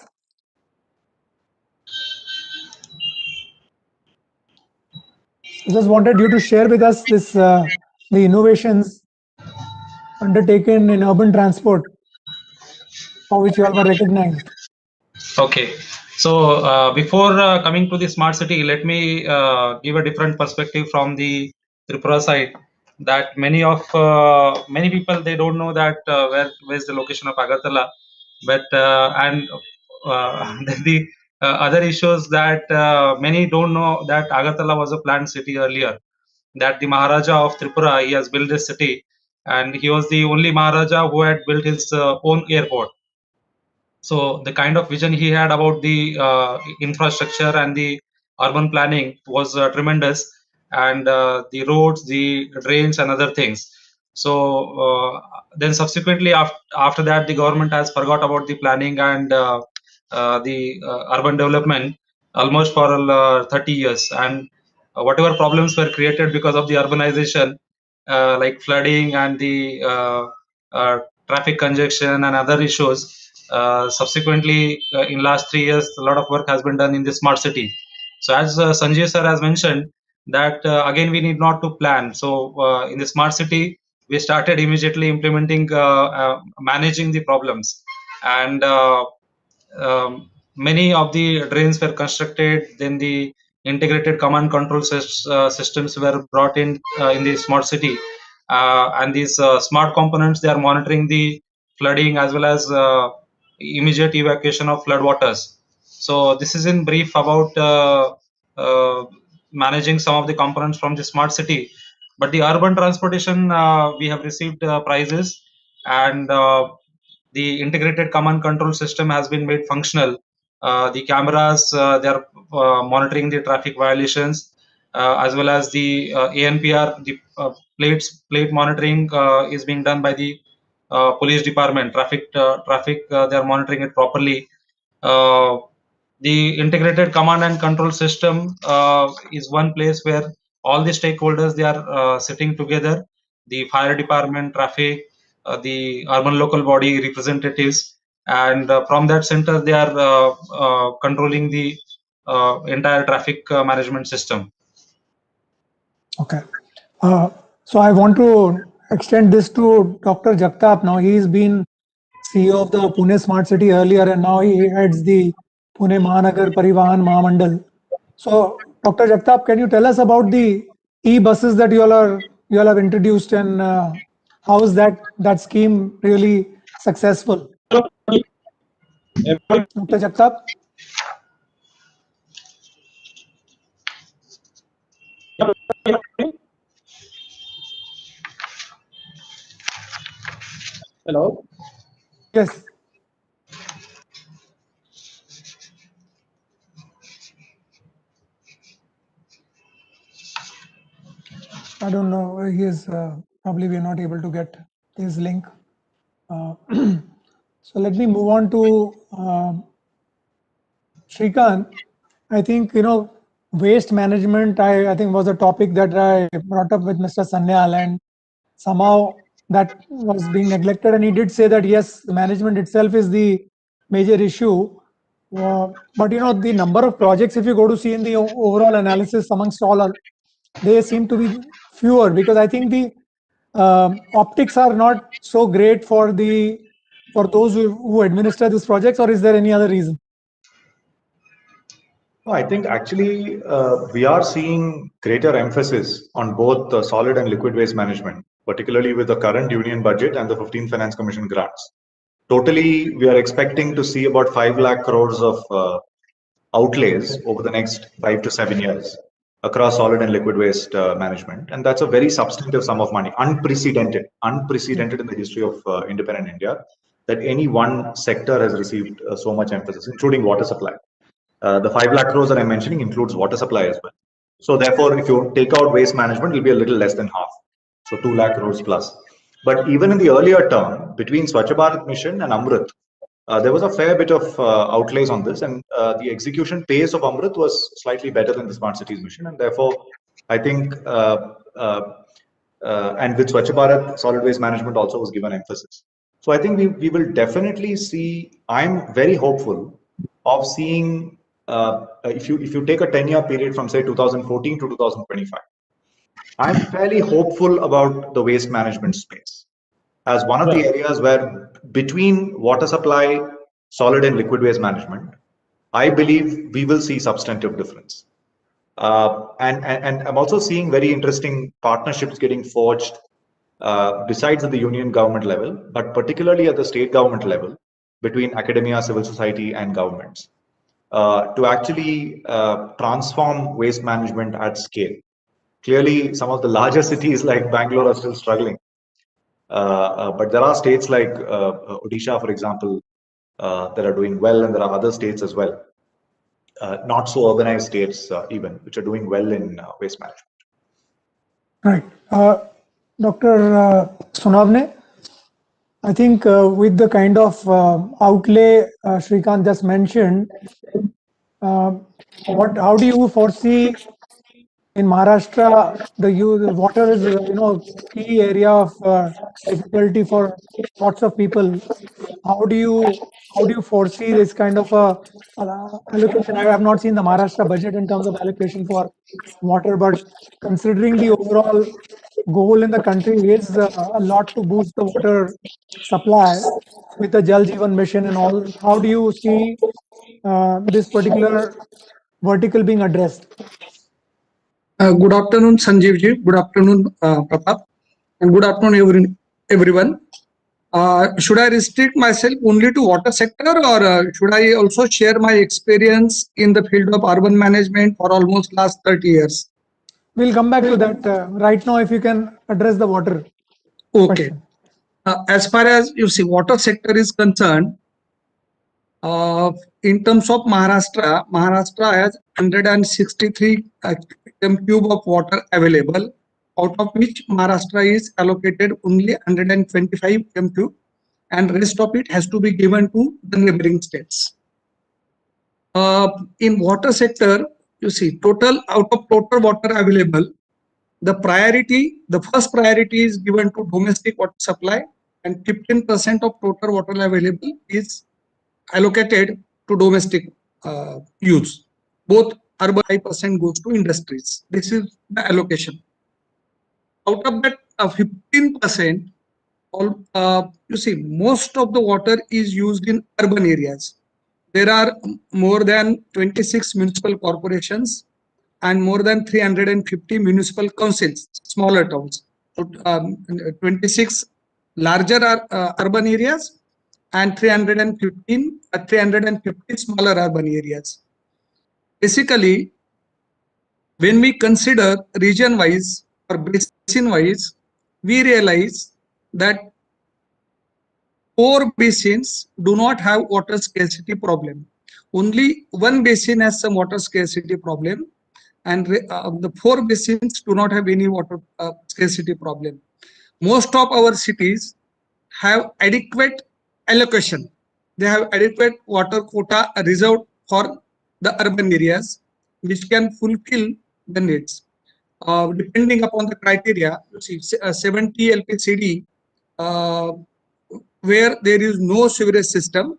I just wanted you to share with us this the innovations undertaken in urban transport for which you all were recognized.
Okay, so before coming to the smart city, let me give a different perspective from the Tripura side. That many people, they don't know that where's the location of Agartala, but and the other issues that many don't know that Agartala was a planned city earlier. That the Maharaja of Tripura, he has built this city, and he was the only Maharaja who had built his own airport. So the kind of vision he had about the infrastructure and the urban planning was tremendous, and the roads, the drains, and other things. So then subsequently after that, the government has forgot about the planning and the urban development almost for 30 years, and whatever problems were created because of the urbanization, like flooding and the traffic congestion and other issues. Subsequently, in last 3 years, a lot of work has been done in the smart city. So as Sanjay sir has mentioned, that again we need not to plan. So in the smart city, we started immediately implementing, managing the problems, and many of the drains were constructed. Then the integrated command control systems were brought in the smart city, and these smart components, they are monitoring the flooding as well as immediate evacuation of flood waters. So this is in brief about managing some of the components from the smart city. But the urban transportation, we have received prizes, and the integrated command control system has been made functional. The cameras, they are monitoring the traffic violations, as well as the ANPR, the plate monitoring is being done by the police department. Traffic, they are monitoring it properly. The integrated command and control system is one place where all the stakeholders, they are sitting together. The fire department, traffic, the urban local body representatives, and from that center they are controlling the entire traffic management system.
Okay. So I want to extend this to Dr. Jagtap now. He's been CEO of the Pune Smart City earlier, and now he heads the Pune Mahanagar Parivahan Mahamandal. So, Dr. Jagtap, can you tell us about the e-buses that you all have introduced, and how is that scheme really successful? Dr. Jagtap?
Hello.
Yes. I don't know. He is probably we are not able to get his link. So let me move on to Shrikant. I think waste management. I think was a topic that I brought up with Mr. Sanyal, and somehow that was being neglected. And he did say that yes, the management itself is the major issue. But the number of projects, if you go to see in the overall analysis amongst all, they seem to be fewer, because I think the optics are not so great for those who administer these projects, or is there any other reason?
No, I think actually we are seeing greater emphasis on both the solid and liquid waste management, particularly with the current union budget and the 15th Finance Commission grants. Totally, we are expecting to see about 5 lakh crores of outlays over the next 5 to 7 years across solid and liquid waste management. And that's a very substantive sum of money, unprecedented in the history of independent India, that any one sector has received so much emphasis, including water supply. The 5 lakh crores that I'm mentioning includes water supply as well. So therefore, if you take out waste management, it'll be a little less than half. So 2 lakh crores plus. But even in the earlier term, between Swachh Bharat Mission and Amrit, there was a fair bit of outlays on this, and the execution pace of Amrit was slightly better than the Smart Cities Mission. And therefore, I think, and with Swachh Bharat, solid waste management also was given emphasis. So I think we will definitely see, I'm very hopeful of seeing, if you take a 10-year period from say 2014 to 2025, I'm fairly hopeful about the waste management space as one of the areas where between water supply, solid and liquid waste management, I believe we will see substantive difference. And I'm also seeing very interesting partnerships getting forged besides at the union government level, but particularly at the state government level between academia, civil society and governments to actually transform waste management at scale. Clearly, some of the larger cities like Bangalore are still struggling. But there are states like Odisha, for example, that are doing well, and there are other states as well, not so urbanized states even, which are doing well in waste management.
Right. Dr. Sunavne, I think with the kind of outlay Shrikant just mentioned, how do you foresee in Maharashtra the water is key area of difficulty for lots of people? How do you foresee this kind of allocation? I have not seen the Maharashtra budget in terms of allocation for water, but considering the overall goal in the country is a lot to boost the water supply with the Jal Jeevan mission and all, how do you see this particular vertical being addressed?
Good afternoon, Sanjeevji. Good afternoon, Pratap. And good afternoon, everyone. Should I restrict myself only to water sector, or should I also share my experience in the field of urban management for almost last 30 years?
We'll come back to that. Right now, if you can address the water.
Okay. As far as you see, water sector is concerned, in terms of Maharashtra has 163 cube of water available, out of which Maharashtra is allocated only 125 cube, and rest of it has to be given to the neighboring states. In water sector, you see, out of total water available, the first priority is given to domestic water supply, and 15% of total water available is allocated to domestic use. Both urban 5% goes to industries. This is the allocation. Out of that 15%, you see, most of the water is used in urban areas. There are more than 26 municipal corporations, and more than 350 municipal councils, smaller towns. So, 26 larger urban areas and 350 smaller urban areas. Basically, when we consider region-wise or basin-wise, we realize that 4 basins do not have water scarcity problem. Only one basin has some water scarcity problem, and the 4 basins do not have any water scarcity problem. Most of our cities have adequate allocation. They have adequate water quota reserved for the urban areas, which can fulfill the needs. Depending upon the criteria, you see 70 LPCD where there is no sewerage system,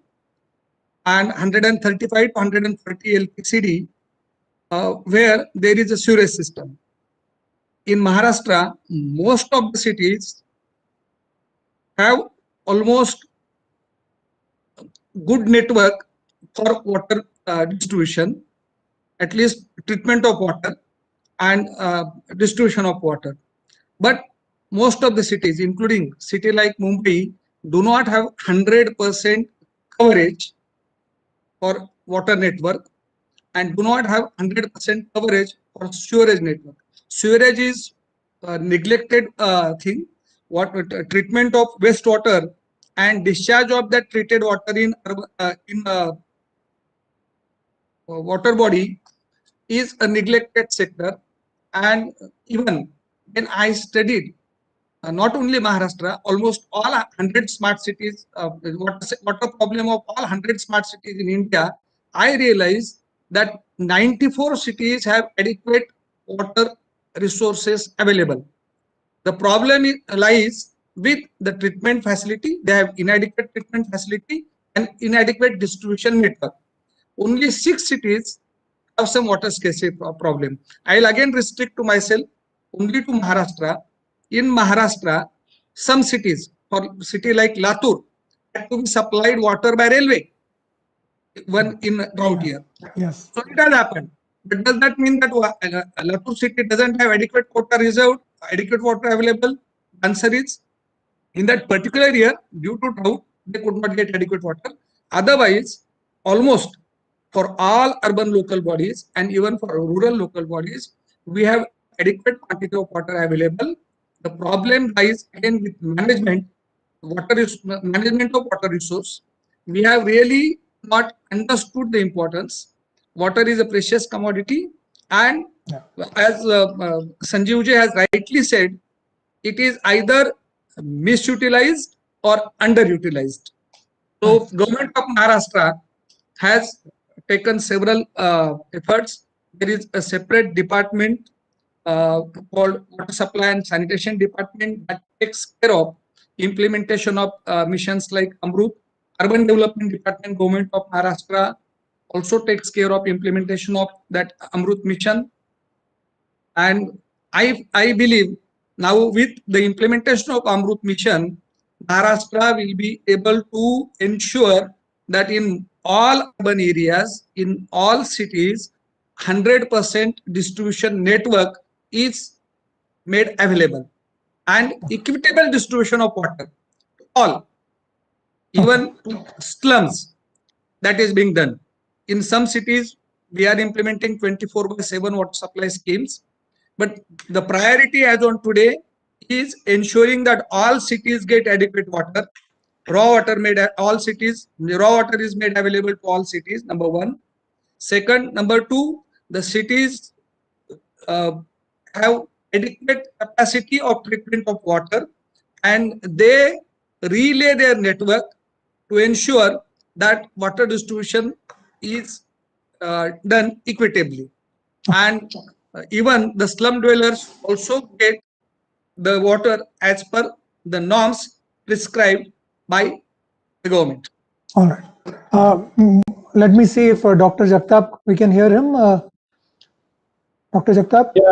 and 135 to 140 LPCD where there is a sewerage system. In Maharashtra, most of the cities have almost good network for water distribution, at least treatment of water and distribution of water. But most of the cities, including city like Mumbai, do not have 100% coverage for water network and do not have 100% coverage for sewerage network. Sewerage is neglected thing. Treatment of wastewater and discharge of that treated water in water body is a neglected sector. And even when I studied not only Maharashtra, almost all 100 smart cities, water problem of all 100 smart cities in India, I realized that 94 cities have adequate water resources available. The problem lies with the treatment facility. They have inadequate treatment facility and inadequate distribution network. Only 6 cities have some water scarcity problem. I'll again restrict to myself only to Maharashtra. In Maharashtra, some cities, for city like Latur, had to be supplied water by railway when in drought year.
Yes.
So it has happened. But does that mean that Latur city doesn't have adequate water reserved, adequate water available? Answer is, in that particular year, due to drought, they could not get adequate water. Otherwise, almost for all urban local bodies and even for rural local bodies, we have adequate quantity of water available. The problem lies again with management, management of water resource. We have really not understood the importance. Water is a precious commodity, and as Sanjeev ji has rightly said, it is either misutilized or underutilized. So, government of Maharashtra has taken several efforts. There is a separate department called Water Supply and Sanitation Department that takes care of implementation of missions like Amrut. Urban Development Department, Government of Maharashtra also takes care of implementation of that Amrut mission. And I believe now with the implementation of Amrut mission, Maharashtra will be able to ensure that in all urban areas, in all cities, 100% distribution network is made available and equitable distribution of water to all, even to slums. That is being done. In some cities, we are implementing 24/7 water supply schemes, but the priority as on today is ensuring that all cities get adequate water. Raw water made all cities, raw water is made available to all cities, number one. Second, number two, the cities have adequate capacity of treatment of water, and they relay their network to ensure that water distribution is done equitably. And even the slum dwellers also get the water as per the norms prescribed by the government.
All right. Let me see if Dr. Jagtap, we can hear him. Dr. Jagtap?
Yeah,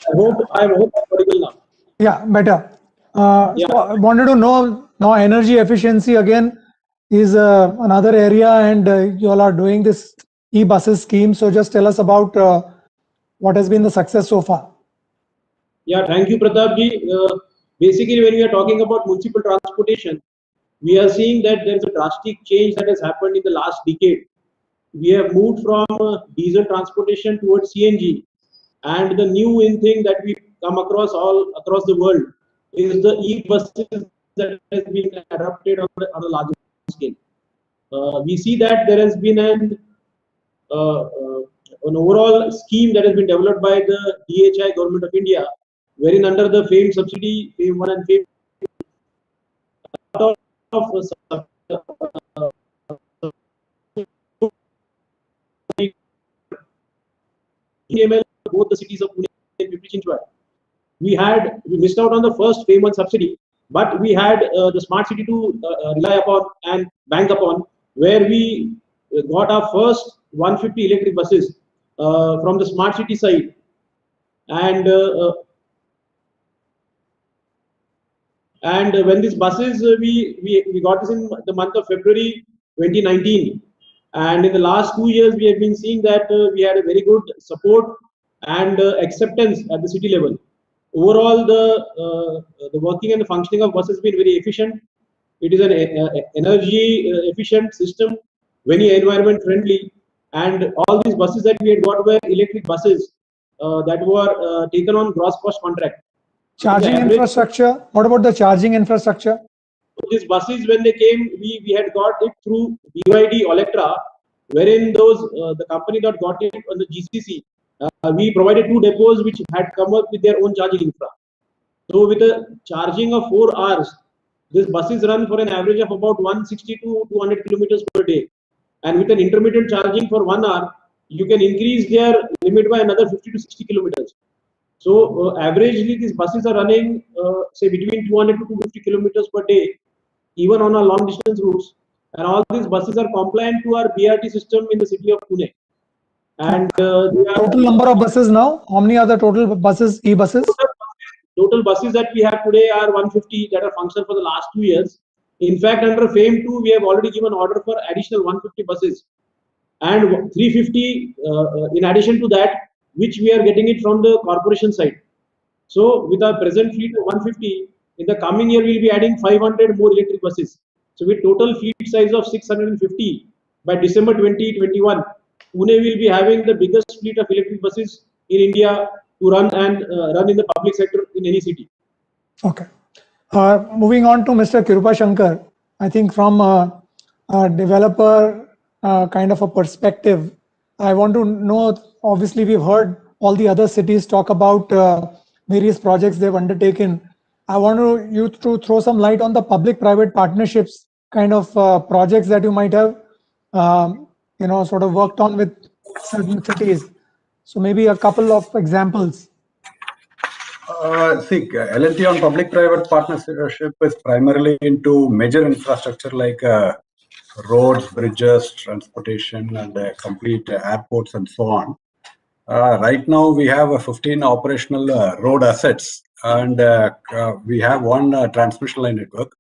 I hope I'm audible now.
Yeah, better. So I wanted to know now energy efficiency again is another area, and you all are doing this e-buses scheme. So just tell us about What has been the success so far?
Yeah, thank you, Pratap ji. Basically, when we are talking about municipal transportation, we are seeing that there is a drastic change that has happened in the last decade. We have moved from diesel transportation towards CNG, and the new in thing that we come across all across the world is the e-buses that has been adopted on a larger scale. We see that there has been an overall scheme that has been developed by the DHI Government of India, wherein under the FAME subsidy, FAME 1 and FAME both the cities of Pune and Pimpri-Chinchwad. We missed out on the first FAME 1 subsidy, but we had the smart city to rely upon and bank upon, where we got our first 150 electric buses from the smart city side, and when these buses we got this in the month of February 2019, and in the last 2 years we have been seeing that we had a very good support and acceptance at the city level. Overall, the working and the functioning of bus has been very efficient. It is an energy efficient system, very environment friendly, and all these buses that we had got were electric buses that were taken on gross cost contract.
Charging infrastructure. What about the charging infrastructure?
These buses, when they came, we had got it through BYD Olectra, wherein the company that got it on the GCC. We provided 2 depots which had come up with their own charging infra. So with a charging of 4 hours, these buses run for an average of about 160 to 200 kilometers per day. And with an intermittent charging for 1 hour, you can increase their limit by another 50 to 60 kilometers. So averagely, these buses are running, say, between 200 to 250 kilometers per day, even on our long distance routes. And all these buses are compliant to our BRT system in the city of Pune. And
total number of buses now? How many are the total buses, e-buses?
Total buses that we have today are 150 that are functional for the last 2 years. In fact, under FAME 2, we have already given order for additional 150 buses and 350 in addition to that, which we are getting it from the corporation side. So with our present fleet of 150, in the coming year, we'll be adding 500 more electric buses. So with total fleet size of 650, by December 2021, Pune will be having the biggest fleet of electric buses in India to run in the public sector in any city.
Okay. Moving on to Mr. Kirupa Shankar, I think from a developer kind of a perspective, I want to know, obviously we've heard all the other cities talk about various projects they've undertaken. I want you to throw some light on the public-private partnerships kind of projects that you might have sort of worked on with certain cities. So maybe a couple of examples.
See, L&T on public-private partnership is primarily into major infrastructure like roads, bridges, transportation, and complete airports and so on. Right now, we have 15 operational road assets, and we have 1 transmission line network.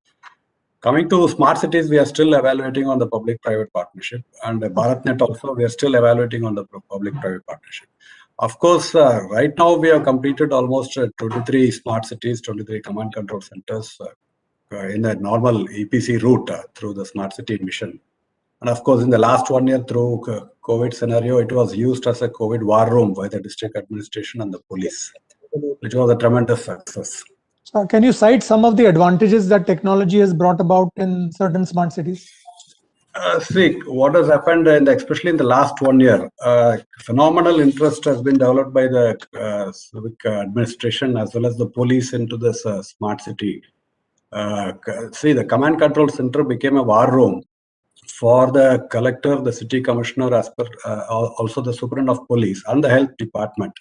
Coming to smart cities, we are still evaluating on the public-private partnership, and BharatNet also, we are still evaluating on the public-private partnership. Of course, right now we have completed almost 23 smart cities, 23 command control centers in the normal EPC route through the smart city mission. And of course, in the last 1 year through COVID scenario, it was used as a COVID war room by the district administration and the police, which was a tremendous success.
Can you cite some of the advantages that technology has brought about in certain smart cities?
See, what has happened, especially in the last 1 year, phenomenal interest has been developed by the civic administration as well as the police into this smart city. See, the command control center became a war room for the collector, the city commissioner, as per also the superintendent of police and the health department.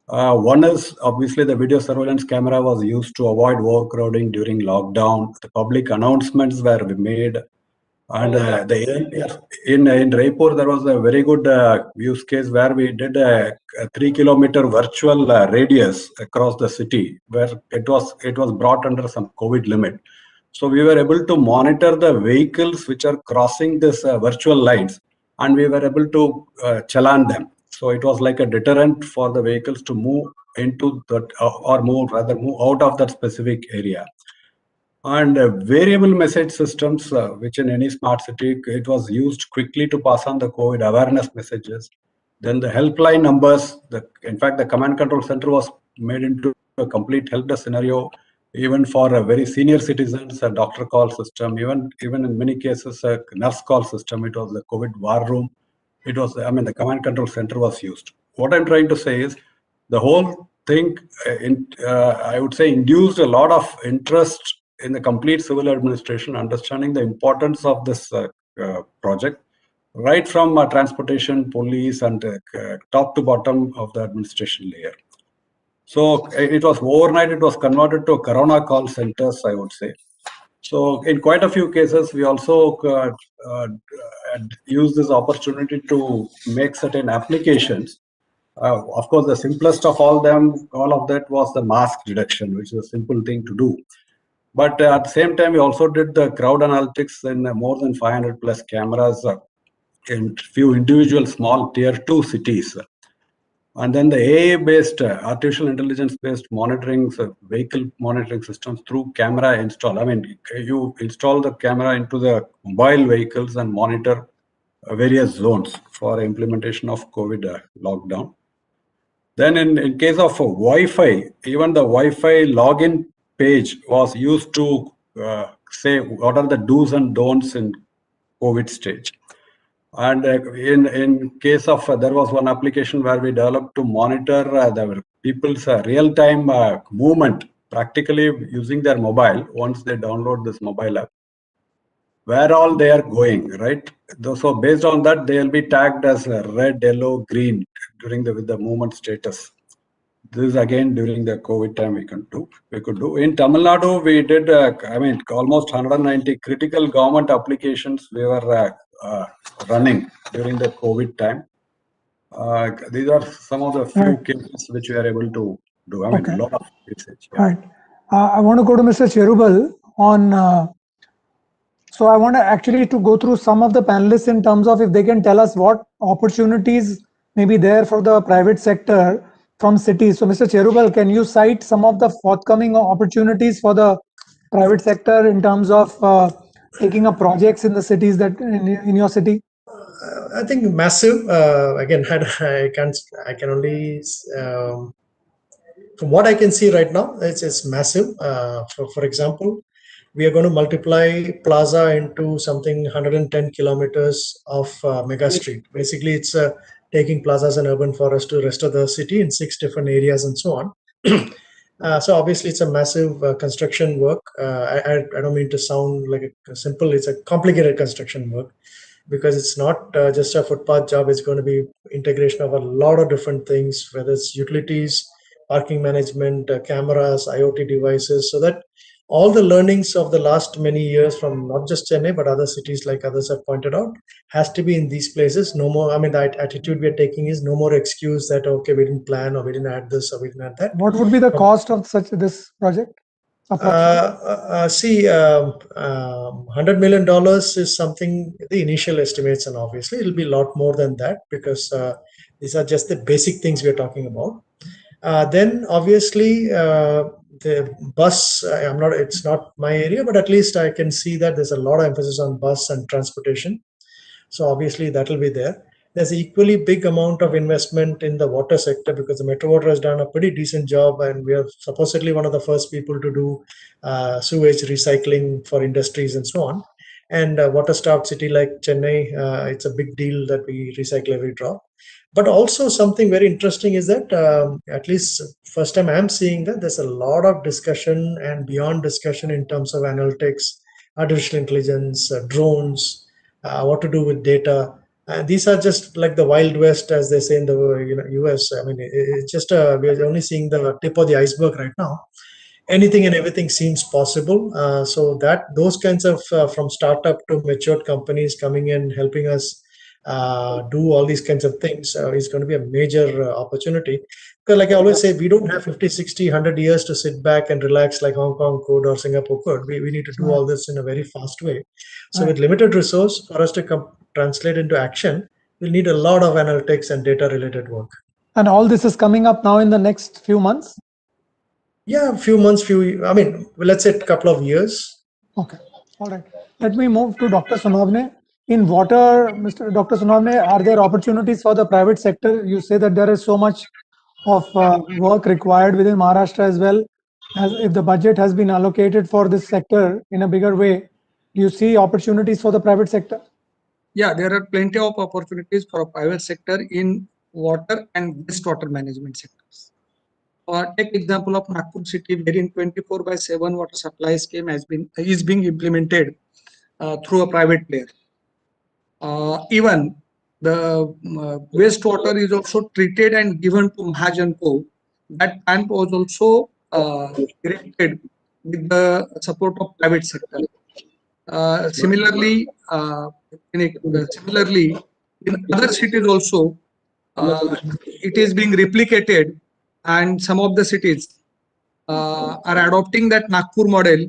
One is obviously the video surveillance camera was used to avoid overcrowding during lockdown. The public announcements were made. And in Raipur, there was a very good use case where we did a 3-kilometer virtual radius across the city, where it was brought under some COVID limit. So we were able to monitor the vehicles which are crossing this virtual lines, and we were able to challan them. So it was like a deterrent for the vehicles to move into that, or move out of that specific area. And variable message systems, which in any smart city, it was used quickly to pass on the COVID awareness messages. Then the helpline numbers, in fact, the command control center was made into a complete help desk scenario, even for a very senior citizens, a doctor call system, even in many cases, a nurse call system. It was the COVID war room. It was, I mean, the command control center was used. What I'm trying to say is the whole thing, I would say, induced a lot of interest in the complete civil administration, understanding the importance of this project, right from transportation, police, and top to bottom of the administration layer. So it was overnight, it was converted to Corona call centers, I would say. So in quite a few cases, we also use this opportunity to make certain applications. Of course, the simplest of all of that was the mask detection, which is a simple thing to do. But at the same time, we also did the crowd analytics in more than 500 plus cameras in few individual small tier 2 cities. And then the AI-based, artificial intelligence-based monitoring, vehicle monitoring systems through camera install. I mean, you install the camera into the mobile vehicles and monitor various zones for implementation of COVID lockdown. Then in case of Wi-Fi, even the Wi-Fi login page was used to say what are the do's and don'ts in COVID stage. And in case of, there was one application where we developed to monitor the people's real-time movement, practically using their mobile once they download this mobile app, where all they are going, right? So based on that, they'll be tagged as red, yellow, green during with the movement status. This is again during the COVID time we could do. In Tamil Nadu, we did, almost 190 critical government applications we were running during the COVID time. These are some of the few cases which we are able to do. A lot of research. Yeah.
Right. I want to go to Mr. Cherubal on. So I want to actually go through some of the panelists in terms of if they can tell us what opportunities may be there for the private sector from cities. So Mr. Cherubal, can you cite some of the forthcoming opportunities for the private sector in terms of taking up projects in the cities that in your city?
I think massive. Again, I can only from what I can see right now, it's massive. For example, we are going to multiply Plaza into something 110 kilometers of mega street. Basically, it's taking Plaza as an urban forest to the rest of the city in 6 different areas and so on. So obviously, it's a massive construction work. I don't mean to sound like a simple, it's a complicated construction work, because it's not just a footpath job. It's going to be integration of a lot of different things, whether it's utilities, parking management, cameras, IoT devices, so that all the learnings of the last many years from not just Chennai, but other cities like others have pointed out, has to be in these places. No more, the attitude we are taking is no more excuse that, okay, we didn't plan or we didn't add this or we didn't add that.
What would be the cost of this project?
$100 million is something, the initial estimates, and obviously it'll be a lot more than that, because these are just the basic things we're talking about. Then obviously the bus, it's not my area, but at least I can see that there's a lot of emphasis on bus and transportation. So obviously that will be there. There's an equally big amount of investment in the water sector, because the Metro Water has done a pretty decent job, and we are supposedly one of the first people to do sewage recycling for industries and so on. And water-starved city like Chennai, it's a big deal that we recycle every drop. But also something very interesting is that, at least first time I'm seeing that there's a lot of discussion and beyond discussion in terms of analytics, artificial intelligence, drones, what to do with data. These are just like the Wild West, as they say in the US. It's just we're only seeing the tip of the iceberg right now. Anything and everything seems possible. So that those kinds of from startup to matured companies coming in, helping us do all these kinds of things is going to be a major opportunity. Because like I always say, we don't have 50, 60, 100 years to sit back and relax like Hong Kong could or Singapore could. We need to do all this in a very fast way. So with limited resource, for us to translate into action, we'll need a lot of analytics and data related work.
And all this is coming up now in the next few months?
Yeah, few months, I mean, let's say a couple of years.
Okay, all right. Let me move to Dr. Sonavne. In water, Dr. Sonavne, are there opportunities for the private sector? You say that there is so much of work required within Maharashtra as well. As if the budget has been allocated for this sector in a bigger way, do you see opportunities for the private sector?
Yeah, there are plenty of opportunities for private sector in water and wastewater management sectors. Take example of Nagpur city, wherein 24/7 water supply scheme is being implemented through a private player. Even the wastewater is also treated and given to Mahajanko. That plant was also erected with the support of private sector. Similarly, in other cities also, it is being replicated, and some of the cities are adopting that Nagpur model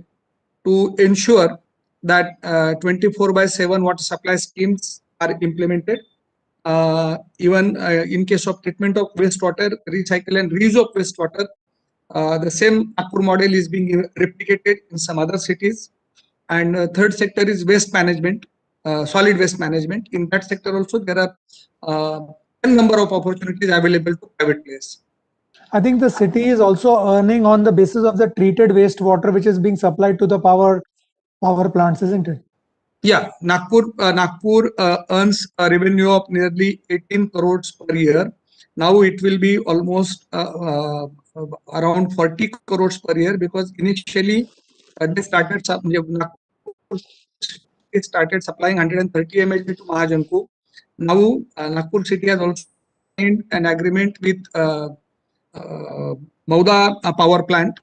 to ensure that 24/7 water supply schemes are implemented. Even in case of treatment of wastewater, recycle and reuse of wastewater, the same Nagpur model is being replicated in some other cities. And third sector is waste management, solid waste management. In that sector also, there are a number of opportunities available to private players.
I think the city is also earning on the basis of the treated wastewater which is being supplied to the power plants, isn't it?
Yeah, Nagpur earns a revenue of nearly 18 crores per year. Now it will be almost around 40 crores per year, because initially they started supplying 130 ml to Mahajanko. Now Nagpur city has also signed an agreement with Mauda power plant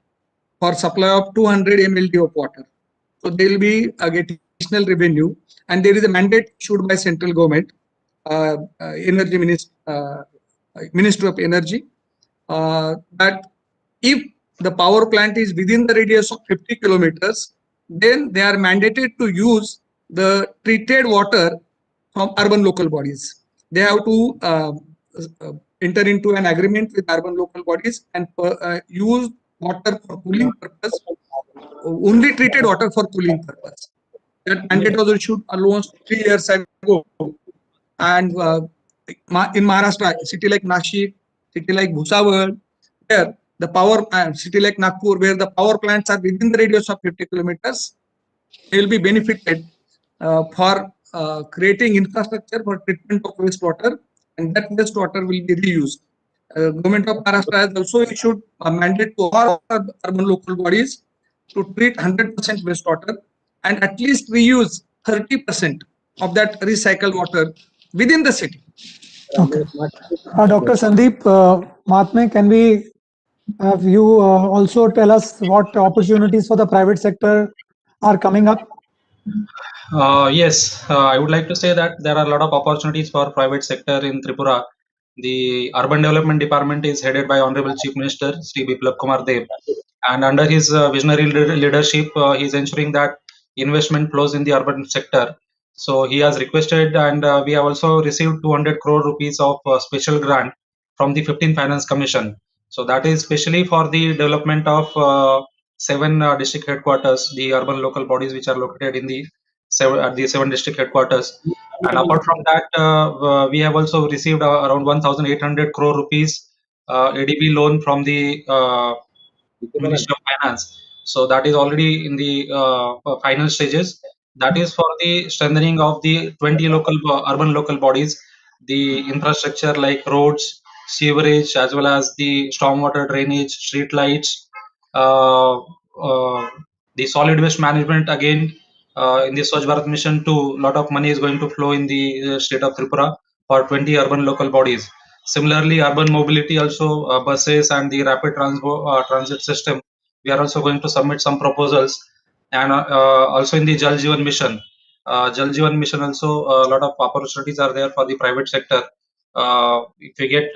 for supply of 200 ml of water. So they will be getting additional revenue, and there is a mandate issued by central government, Energy Ministry of Energy, that if the power plant is within the radius of 50 kilometers, then they are mandated to use the treated water from urban local bodies. They have to enter into an agreement with urban local bodies and use water for cooling purpose, only treated water for cooling purpose. That mandate was issued almost 3 years ago. And in Maharashtra, city like Nashik, city like Bhusawal, where the power, city like Nagpur, where the power plants are within the radius of 50 kilometers, they will be benefited for creating infrastructure for treatment of wastewater, and that wastewater will be reused. Government of Maharashtra has also issued a mandate to all urban local bodies to treat 100% wastewater and at least reuse 30% of that recycled water within the city.
Okay. Dr. Sandeep Mahatme, can we have you also tell us what opportunities for the private sector are coming up?
Yes, I would like to say that there are a lot of opportunities for private sector in Tripura. The Urban Development Department is headed by Honorable Chief Minister Sri Biplab Kumar Deb, and under his visionary leadership, he is ensuring that investment flows in the urban sector. So he has requested, and we have also received 200 crore rupees of special grant from the 15th Finance Commission. So that is specially for the development of 7 district headquarters, the urban local bodies which are located in the 7 district headquarters. And apart from that, we have also received around 1,800 crore rupees ADB loan from the Ministry of Finance. So that is already in the final stages. That is for the strengthening of the 20 urban local bodies, the infrastructure like roads, sewerage, as well as the stormwater drainage, street lights, the solid waste management. Again, in the Swachh Bharat Mission too, a lot of money is going to flow in the state of Tripura for 20 urban local bodies. Similarly, urban mobility also, buses and the rapid transit system, we are also going to submit some proposals. And also in the Jal Jeevan Mission, also a lot of opportunities are there for the private sector. If we get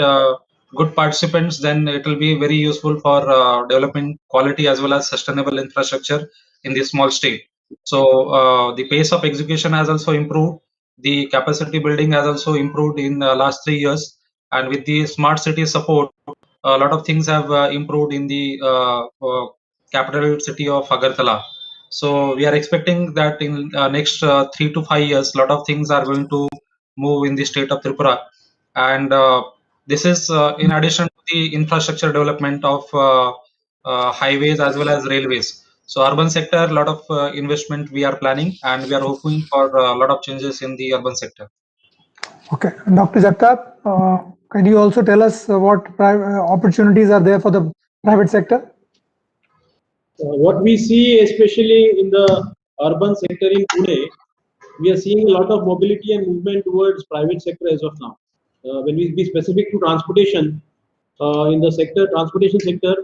good participants, then it will be very useful for developing quality as well as sustainable infrastructure in the small state. So the pace of execution has also improved. the capacity building has also improved in the last 3 years, and with the smart city support, a lot of things have improved in the capital city of Agartala. So we are expecting that in next 3 to 5 years, a lot of things are going to move in the state of Tripura, and this is in addition to the infrastructure development of highways as well as railways. So urban sector, a lot of investment we are planning, and we are hoping for a lot of changes in the urban sector.
Okay, Dr. Jagtap, can you also tell us what opportunities are there for the private sector?
What we see, especially in the urban sector in Pune, we are seeing a lot of mobility and movement towards private sector as of now. When we be specific to transportation, in the transportation sector,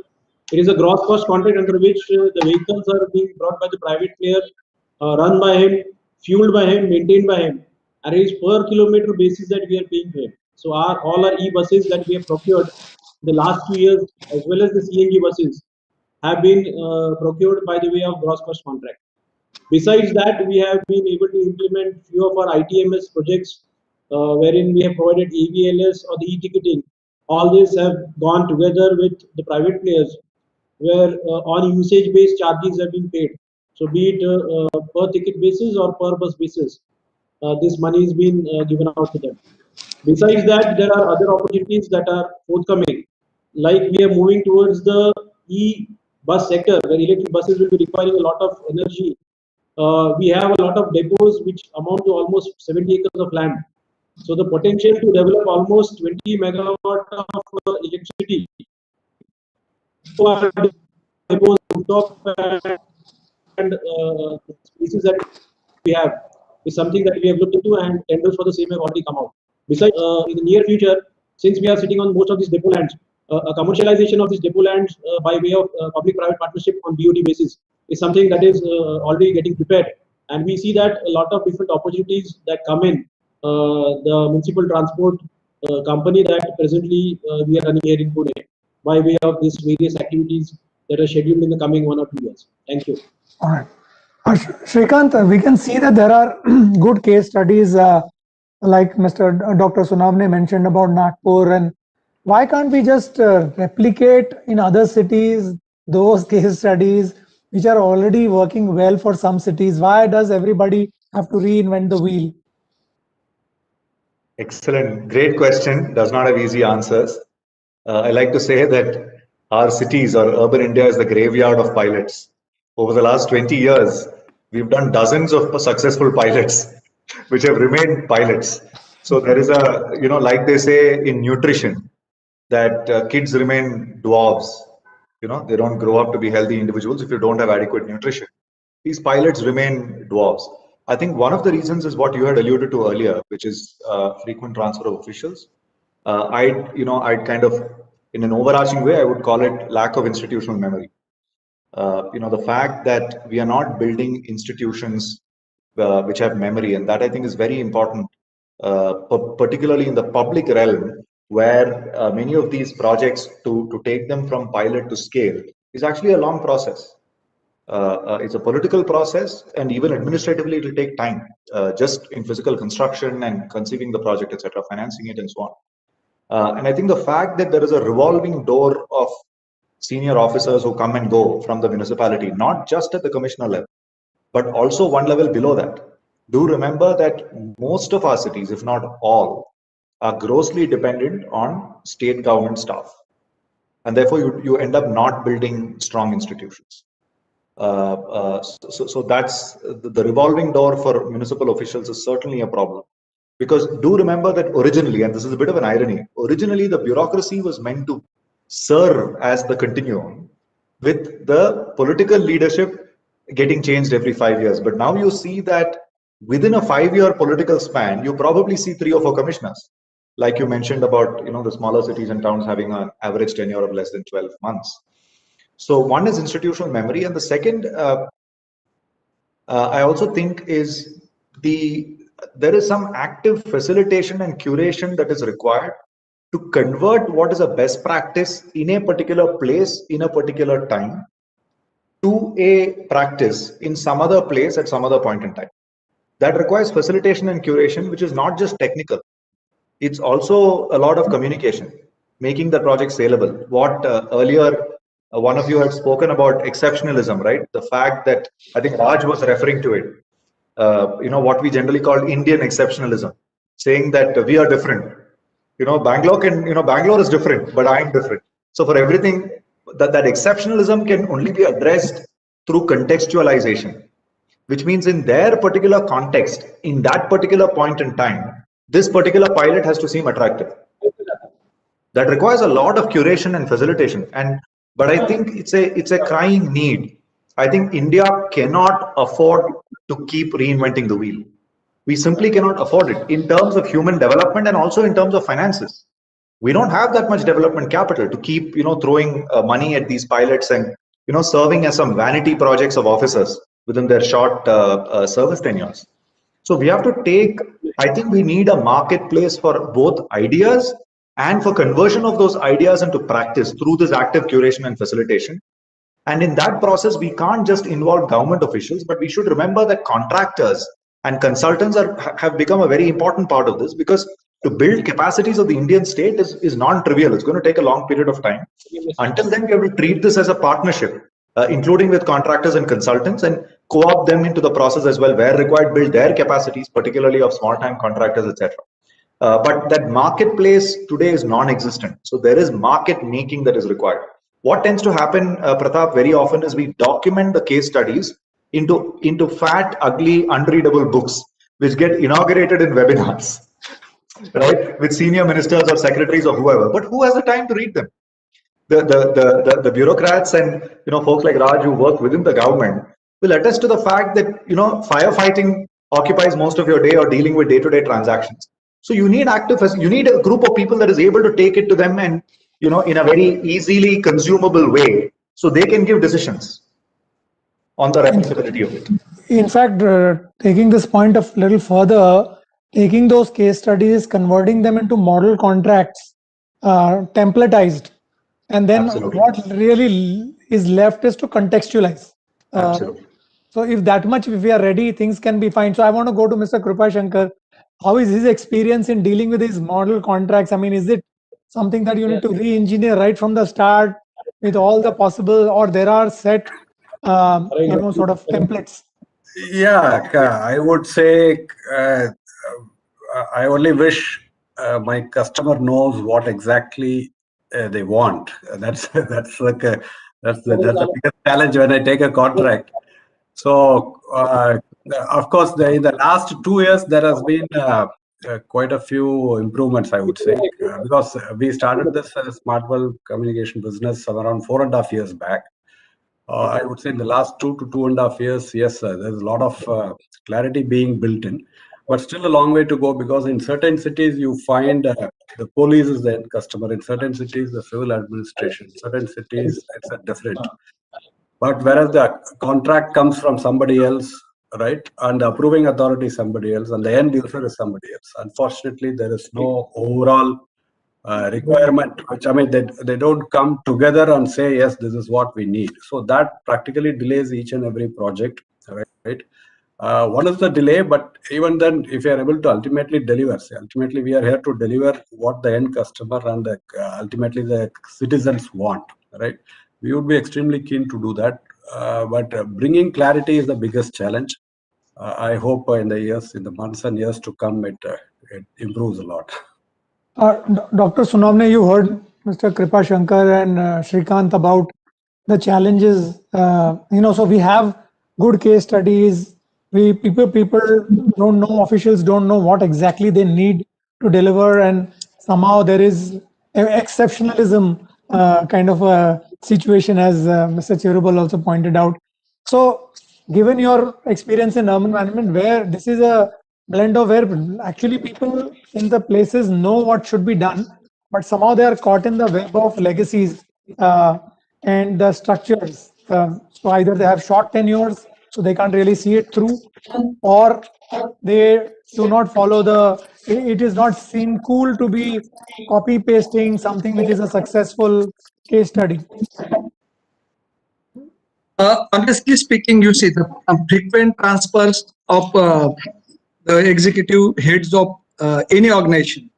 it is a gross cost contract under which the vehicles are being brought by the private player, run by him, fueled by him, maintained by him, and it is per kilometer basis that we are paying for him. So all our e-buses that we have procured the last 2 years, as well as the CNG buses, have been procured by the way of gross cost contract. Besides that, we have been able to implement few of our ITMS projects, wherein we have provided AVLS or the e-ticketing. All these have gone together with the private players, where on usage-based charges have been paid. So be it per ticket basis or per bus basis, this money is being given out to them. Besides that, there are other opportunities that are forthcoming, like we are moving towards the e-bus sector, where electric buses will be requiring a lot of energy. We have a lot of depots which amount to almost 70 acres of land. So the potential to develop almost 20 megawatt of electricity for depots, rooftop, and spaces that we have is something that we have looked into, and tenders for the same have already come out. Besides, in the near future, since we are sitting on most of these depot lands, a commercialization of these depot lands by way of public-private partnership on BOT basis is something that is already getting prepared, and we see that a lot of different opportunities that come in the municipal transport company that presently we are running here in Pune by way of these various activities that are scheduled in the coming 1 or 2 years. Thank you.
All right. Shrikant, we can see that there are good case studies like Dr. Sunavne mentioned about Nagpur, and why can't we just replicate in other cities those case studies which are already working well for some cities? Why does everybody have to reinvent the wheel?
Excellent. Great question. Does not have easy answers. I like to say that our cities or urban India is the graveyard of pilots. Over the last 20 years, we've done dozens of successful pilots, which have remained pilots. So there is a, like they say in nutrition, that kids remain dwarves. They don't grow up to be healthy individuals if you don't have adequate nutrition. These pilots remain dwarves. I think one of the reasons is what you had alluded to earlier, which is frequent transfer of officials. I'd kind of, in an overarching way, I would call it lack of institutional memory. The fact that we are not building institutions which have memory, and that I think is very important, particularly in the public realm, where many of these projects to take them from pilot to scale is actually a long process. It's a political process, and even administratively it will take time, just in physical construction and conceiving the project, etc., financing it and so on. And I think the fact that there is a revolving door of senior officers who come and go from the municipality, not just at the commissioner level, but also one level below that. Do remember that most of our cities, if not all, are grossly dependent on state government staff. And therefore, you end up not building strong institutions. So that's the revolving door for municipal officials is certainly a problem. Because do remember that originally, and this is a bit of an irony, originally the bureaucracy was meant to serve as the continuum, with the political leadership getting changed every 5 years. But now you see that within a 5-year political span, you probably see 3 or 4 commissioners. Like you mentioned about the smaller cities and towns having an average tenure of less than 12 months. So one is institutional memory, and the second, I also think is there is some active facilitation and curation that is required to convert what is a best practice in a particular place in a particular time to a practice in some other place at some other point in time. that requires facilitation and curation, which is not just technical. It's also a lot of communication, making the project saleable. What earlier one of you had spoken about exceptionalism, right? The fact that I think Raj was referring to it. What we generally call Indian exceptionalism, saying that we are different. Bangalore is different, but I am different. So for everything, that exceptionalism can only be addressed through contextualization, which means in their particular context, in that particular point in time, this particular pilot has to seem attractive. That requires a lot of curation and facilitation. But I think it's a crying need. I think India cannot afford to keep reinventing the wheel. We simply cannot afford it in terms of human development and also in terms of finances. We don't have that much development capital to keep, throwing money at these pilots and, serving as some vanity projects of officers within their short service tenures. So we have to I think we need a marketplace for both ideas and for conversion of those ideas into practice through this active curation and facilitation. And in that process, we can't just involve government officials, but we should remember that contractors and consultants have become a very important part of this, because to build capacities of the Indian state is non-trivial. It's going to take a long period of time. Until then, we have to treat this as a partnership, including with contractors and consultants, and co-opt them into the process as well, where required, build their capacities, particularly of small-time contractors, etc. But that marketplace today is non-existent. So there is market making that is required. What tends to happen, Pratap, very often is we document the case studies into fat, ugly, unreadable books, which get inaugurated in webinars, right, with senior ministers or secretaries or whoever. But who has the time to read them? The bureaucrats and folks like Raj who work within the government will attest to the fact that firefighting occupies most of your day, or dealing with day-to-day transactions. So you need a group of people that is able to take it to them and in a very easily consumable way, so they can give decisions on the replicability of it.
In fact, taking this point a little further, taking those case studies, converting them into model contracts, templatized, and then
Absolutely.
what really is left is to contextualize.
Absolutely.
So if we are ready, things can be fine. So I want to go to Mr. Kripa Shankar. How is his experience in dealing with these model contracts? I mean, is it something that you need to re-engineer right from the start with all the possible, or there are set, sort of templates?
Yeah, I would say I only wish my customer knows what exactly they want. That's the biggest challenge when I take a contract. So of course, in the last 2 years there has been quite a few improvements, I would say, because we started this Smart World communication business around 4.5 years back. I would say in the last 2 to 2.5 years, yes, there's a lot of clarity being built in, but still a long way to go, because in certain cities you find the police is the end customer, in certain cities the civil administration, in certain cities it's different. But whereas the contract comes from somebody else, right, and the approving authority is somebody else, and the end user is somebody else. Unfortunately, there is no overall requirement, which, I mean, they don't come together and say, yes, this is what we need. So that practically delays each and every project, right? One is the delay, but even then, if you are able to ultimately deliver, ultimately we are here to deliver what the end customer and ultimately the citizens want, right? We would be extremely keen to do that, but bringing clarity is the biggest challenge. I hope in the months and years to come, it improves a lot.
Dr. Sunamne, you heard Mr. Kripa Shankar and Shrikant about the challenges. So we have good case studies. People don't know, officials don't know what exactly they need to deliver, and somehow there is exceptionalism kind of a situation, as Mr. Cherubal also pointed out. So given your experience in urban management, where this is a blend of where actually people in the places know what should be done, but somehow they are caught in the web of legacies and the structures. So either they have short tenures, so they can't really see it through, or they do not follow it is not seen cool to be copy pasting something which is a successful case study.
Honestly speaking, you see the frequent transfers of executive heads of any organization,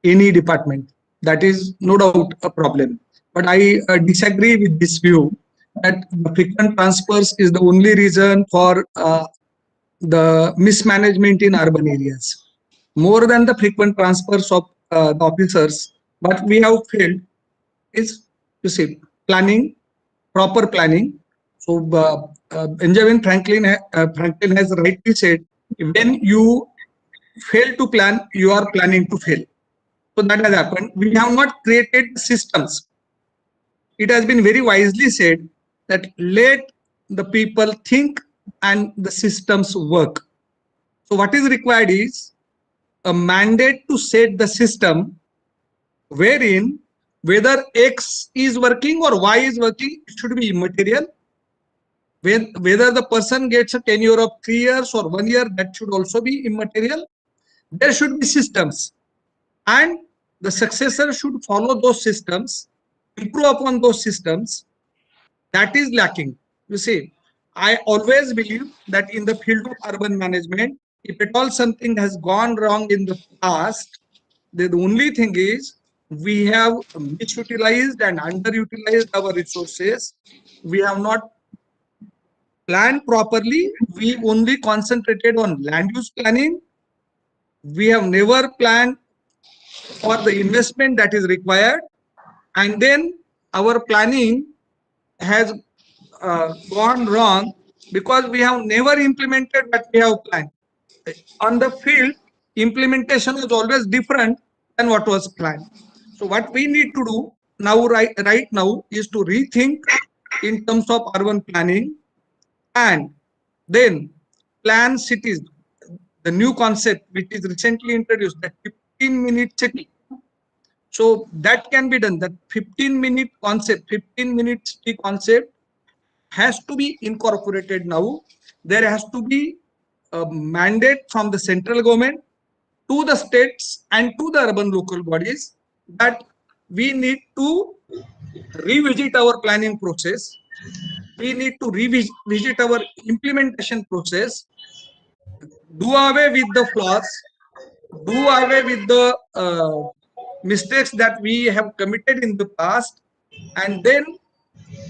any department. That is no doubt a problem. But I disagree with this view that the frequent transfers is the only reason for the mismanagement in urban areas. More than the frequent transfers of the officers, what we have failed is, you see, planning, proper planning. So Benjamin Franklin has rightly said, when you fail to plan, you are planning to fail. So that has happened. We have not created systems. It has been very wisely said that let the people think and the systems work. So what is required is a mandate to set the system wherein whether X is working or Y is working, it should be immaterial. Whether the person gets a tenure of 3 years or 1 year, that should also be immaterial. There should be systems, and the successor should follow those systems, improve upon those systems. That is lacking. You see, I always believe that in the field of urban management, if at all something has gone wrong in the past, the only thing is we have misutilized and underutilized our resources. We have not planned properly. We only concentrated on land use planning. We have never planned for the investment that is required, and then our planning has gone wrong because we have never implemented what we have planned. On the field, implementation was always different than what was planned. So what we need to do now, right now, is to rethink in terms of urban planning, and then plan cities. The new concept which is recently introduced, that 15-minute city. So that can be done. That 15-minute concept, 15-minute city concept has to be incorporated now. There has to be a mandate from the central government to the states and to the urban local bodies that we need to revisit our planning process. We need to revisit our implementation process, do away with the flaws, do away with the mistakes that we have committed in the past, and then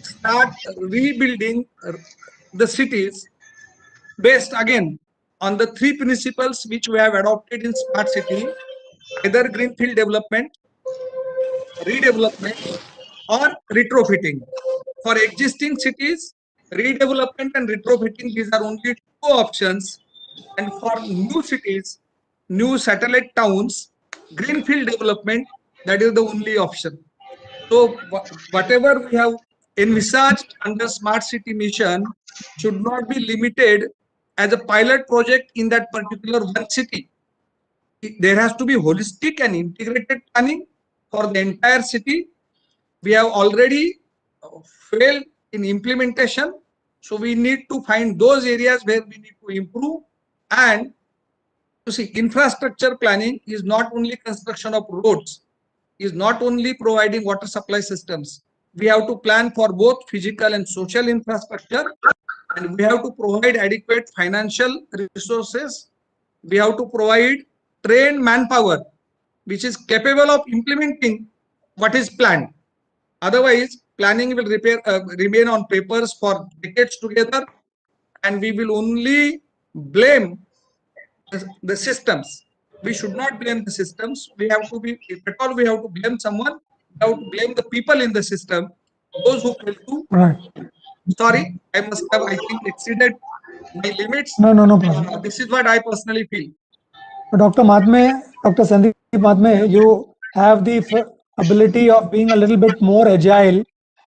start rebuilding the cities based again on the 3 principles which we have adopted in smart city: either greenfield development, redevelopment, or retrofitting. For existing cities, redevelopment and retrofitting, these are only 2 options. And for new cities, new satellite towns, greenfield development, that is the only option. So whatever we have envisaged under smart city mission should not be limited as a pilot project in that particular one city. There has to be holistic and integrated planning for the entire city. We have already failed in implementation, so we need to find those areas where we need to improve. And you see, infrastructure planning is not only construction of roads, is not only providing water supply systems. We have to plan for both physical and social infrastructure, and we have to provide adequate financial resources. We have to provide trained manpower which is capable of implementing what is planned. Otherwise, planning will remain on papers for decades together, and we will only blame the systems. We should not blame the systems. We have to be, if at all we have to blame someone, we have to blame the people in the system, those who fail to.
Right.
Sorry, I must have, I think, exceeded my limits.
No problem.
This is what I personally feel.
Dr. Mahatme, Dr. Sandeep Mahatme, you have the ability of being a little bit more agile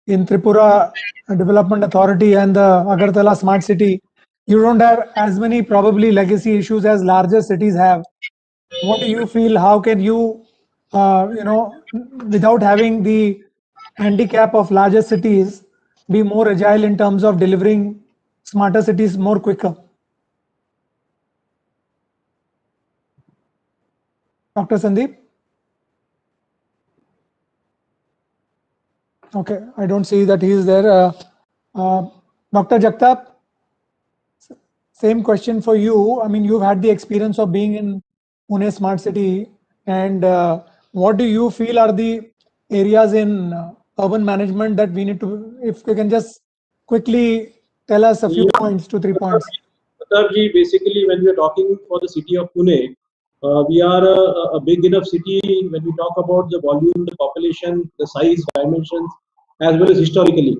in Tripura Development Authority and the Agartala Smart City. You don't have as many probably legacy issues as larger cities have. What do you feel? How can you, without having the handicap of larger cities, be more agile in terms of delivering smarter cities more quicker? Dr. Sandeep? Okay, I don't see that he is there. Dr. Jagtap? same question for you. I mean, you've had the experience of being in Pune Smart City, and what do you feel are the areas in urban management that we need to, if you can just quickly tell us a few points, 2-3 points.
Pratapji, basically, when we are talking for the city of Pune, we are a big enough city when we talk about the volume, the population, the size, dimensions, as well as historically.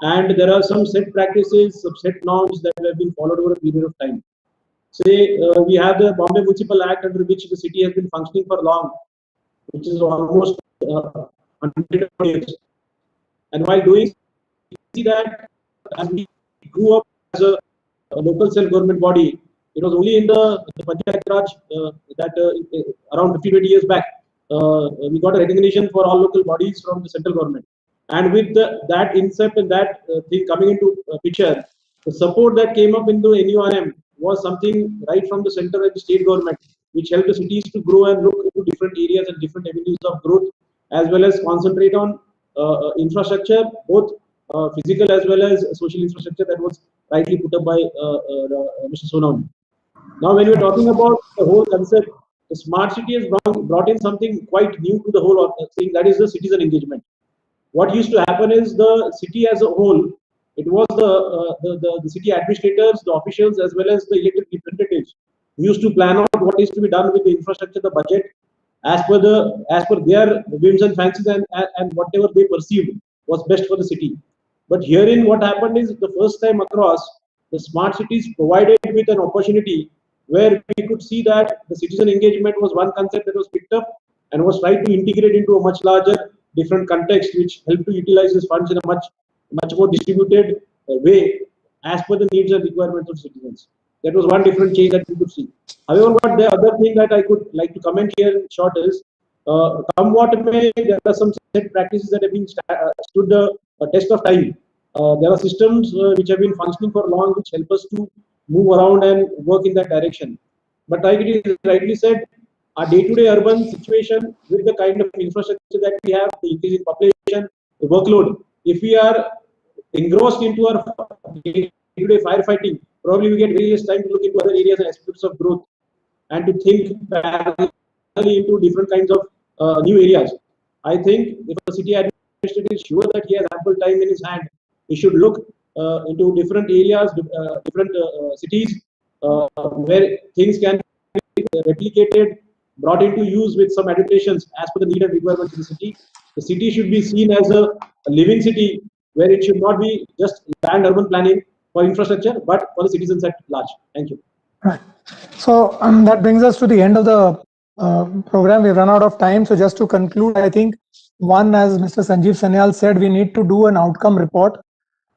And there are some set practices, some set norms that have been followed over a period of time. Say, we have the Bombay Municipal Act under which the city has been functioning for long, which is almost 100 years. And while doing, see that as we grew up as a local self-government body, it was only in the Panchayat Raj that around 50-20 years back, we got a recognition for all local bodies from the central government. And with that incept and that thing coming into picture, the support that came up into NURM was something right from the center and the state government, which helped the cities to grow and look into different areas and different avenues of growth, as well as concentrate on infrastructure, both physical as well as social infrastructure that was rightly put up by Mr. Sonawane. Now, when we're talking about the whole concept, the smart city has brought in something quite new to the whole thing, that is the citizen engagement. What used to happen is the city as a whole, it was the city administrators, the officials, as well as the elected representatives who used to plan out what is to be done with the infrastructure, the budget, as per their whims and fancies and whatever they perceived was best for the city. But herein, what happened is the first time across, the smart cities provided with an opportunity where we could see that the citizen engagement was one concept that was picked up and was tried to integrate into a much larger, different context, which helped to utilize these funds in a much more distributed way as per the needs and requirements of citizens. That was one different change that we could see. However, what the other thing that I could like to comment here in short is, come what may, there are some set practices that have been stood the test of time. There are systems which have been functioning for long, which help us to move around and work in that direction. But like it is rightly said, our day-to-day urban situation with the kind of infrastructure that we have, the increase in population, the workload, if we are engrossed into our day-to-day firefighting, probably we get various time to look into other areas and aspects of growth and to think parallelly into different kinds of new areas. I think if a city administrator is sure that he has ample time in his hand, he should look into different areas, different cities where things can be replicated, brought into use with some adaptations as per the need and requirements of the city. The city should be seen as a living city where it should not be just land urban planning for infrastructure, but for the citizens at large. Thank you.
Right. So that brings us to the end of the program. We've run out of time. So just to conclude, I think one, as Mr. Sanjeev Sanyal said, we need to do an outcome report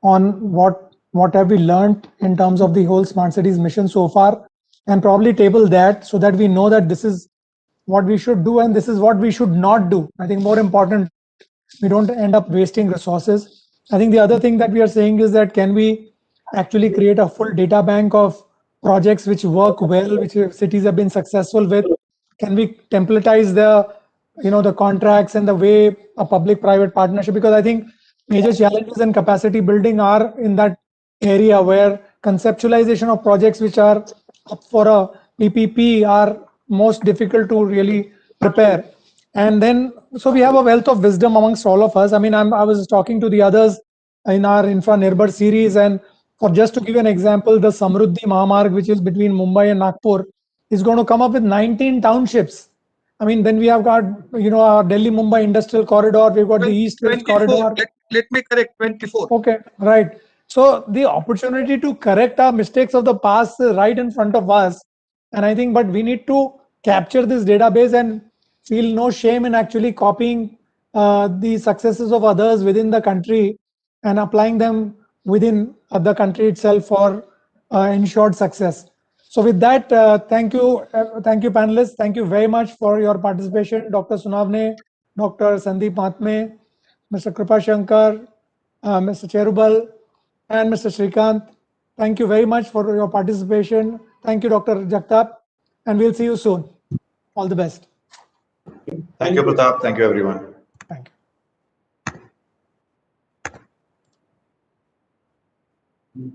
on what have we learned in terms of the whole smart cities mission so far, and probably table that so that we know that this is what we should do and this is what we should not do. I think more important, we don't end up wasting resources. I think the other thing that we are saying is that can we actually create a full data bank of projects which work well, which cities have been successful with? Can we templatize the contracts and the way a public-private partnership? Because I think major challenges in capacity building are in that area where conceptualization of projects which are up for a PPP are most difficult to really prepare. And then, so we have a wealth of wisdom amongst all of us. I mean, I was talking to the others in our Infra Nirbhar series, and for just to give you an example, the Samruddhi Mahamarg, which is between Mumbai and Nagpur, is going to come up with 19 townships. I mean, then we have got, our Delhi-Mumbai industrial corridor, we've got the East-West corridor.
Let me correct, 24.
Okay, right. So the opportunity to correct our mistakes of the past is right in front of us. And I think, but we need to capture this database and feel no shame in actually copying the successes of others within the country and applying them within the country itself for ensured success. So with that, thank you panelists. Thank you very much for your participation, Dr. Sonawane, Dr. Sandeep Mahatme, Mr. Kripa Shankar, Mr. Cherubal, and Mr. Srikanth. Thank you very much for your participation. Thank you, Dr. Jagtap, and we'll see you soon. All the best.
Thank you, Pratap. Thank you, everyone.
Thank you.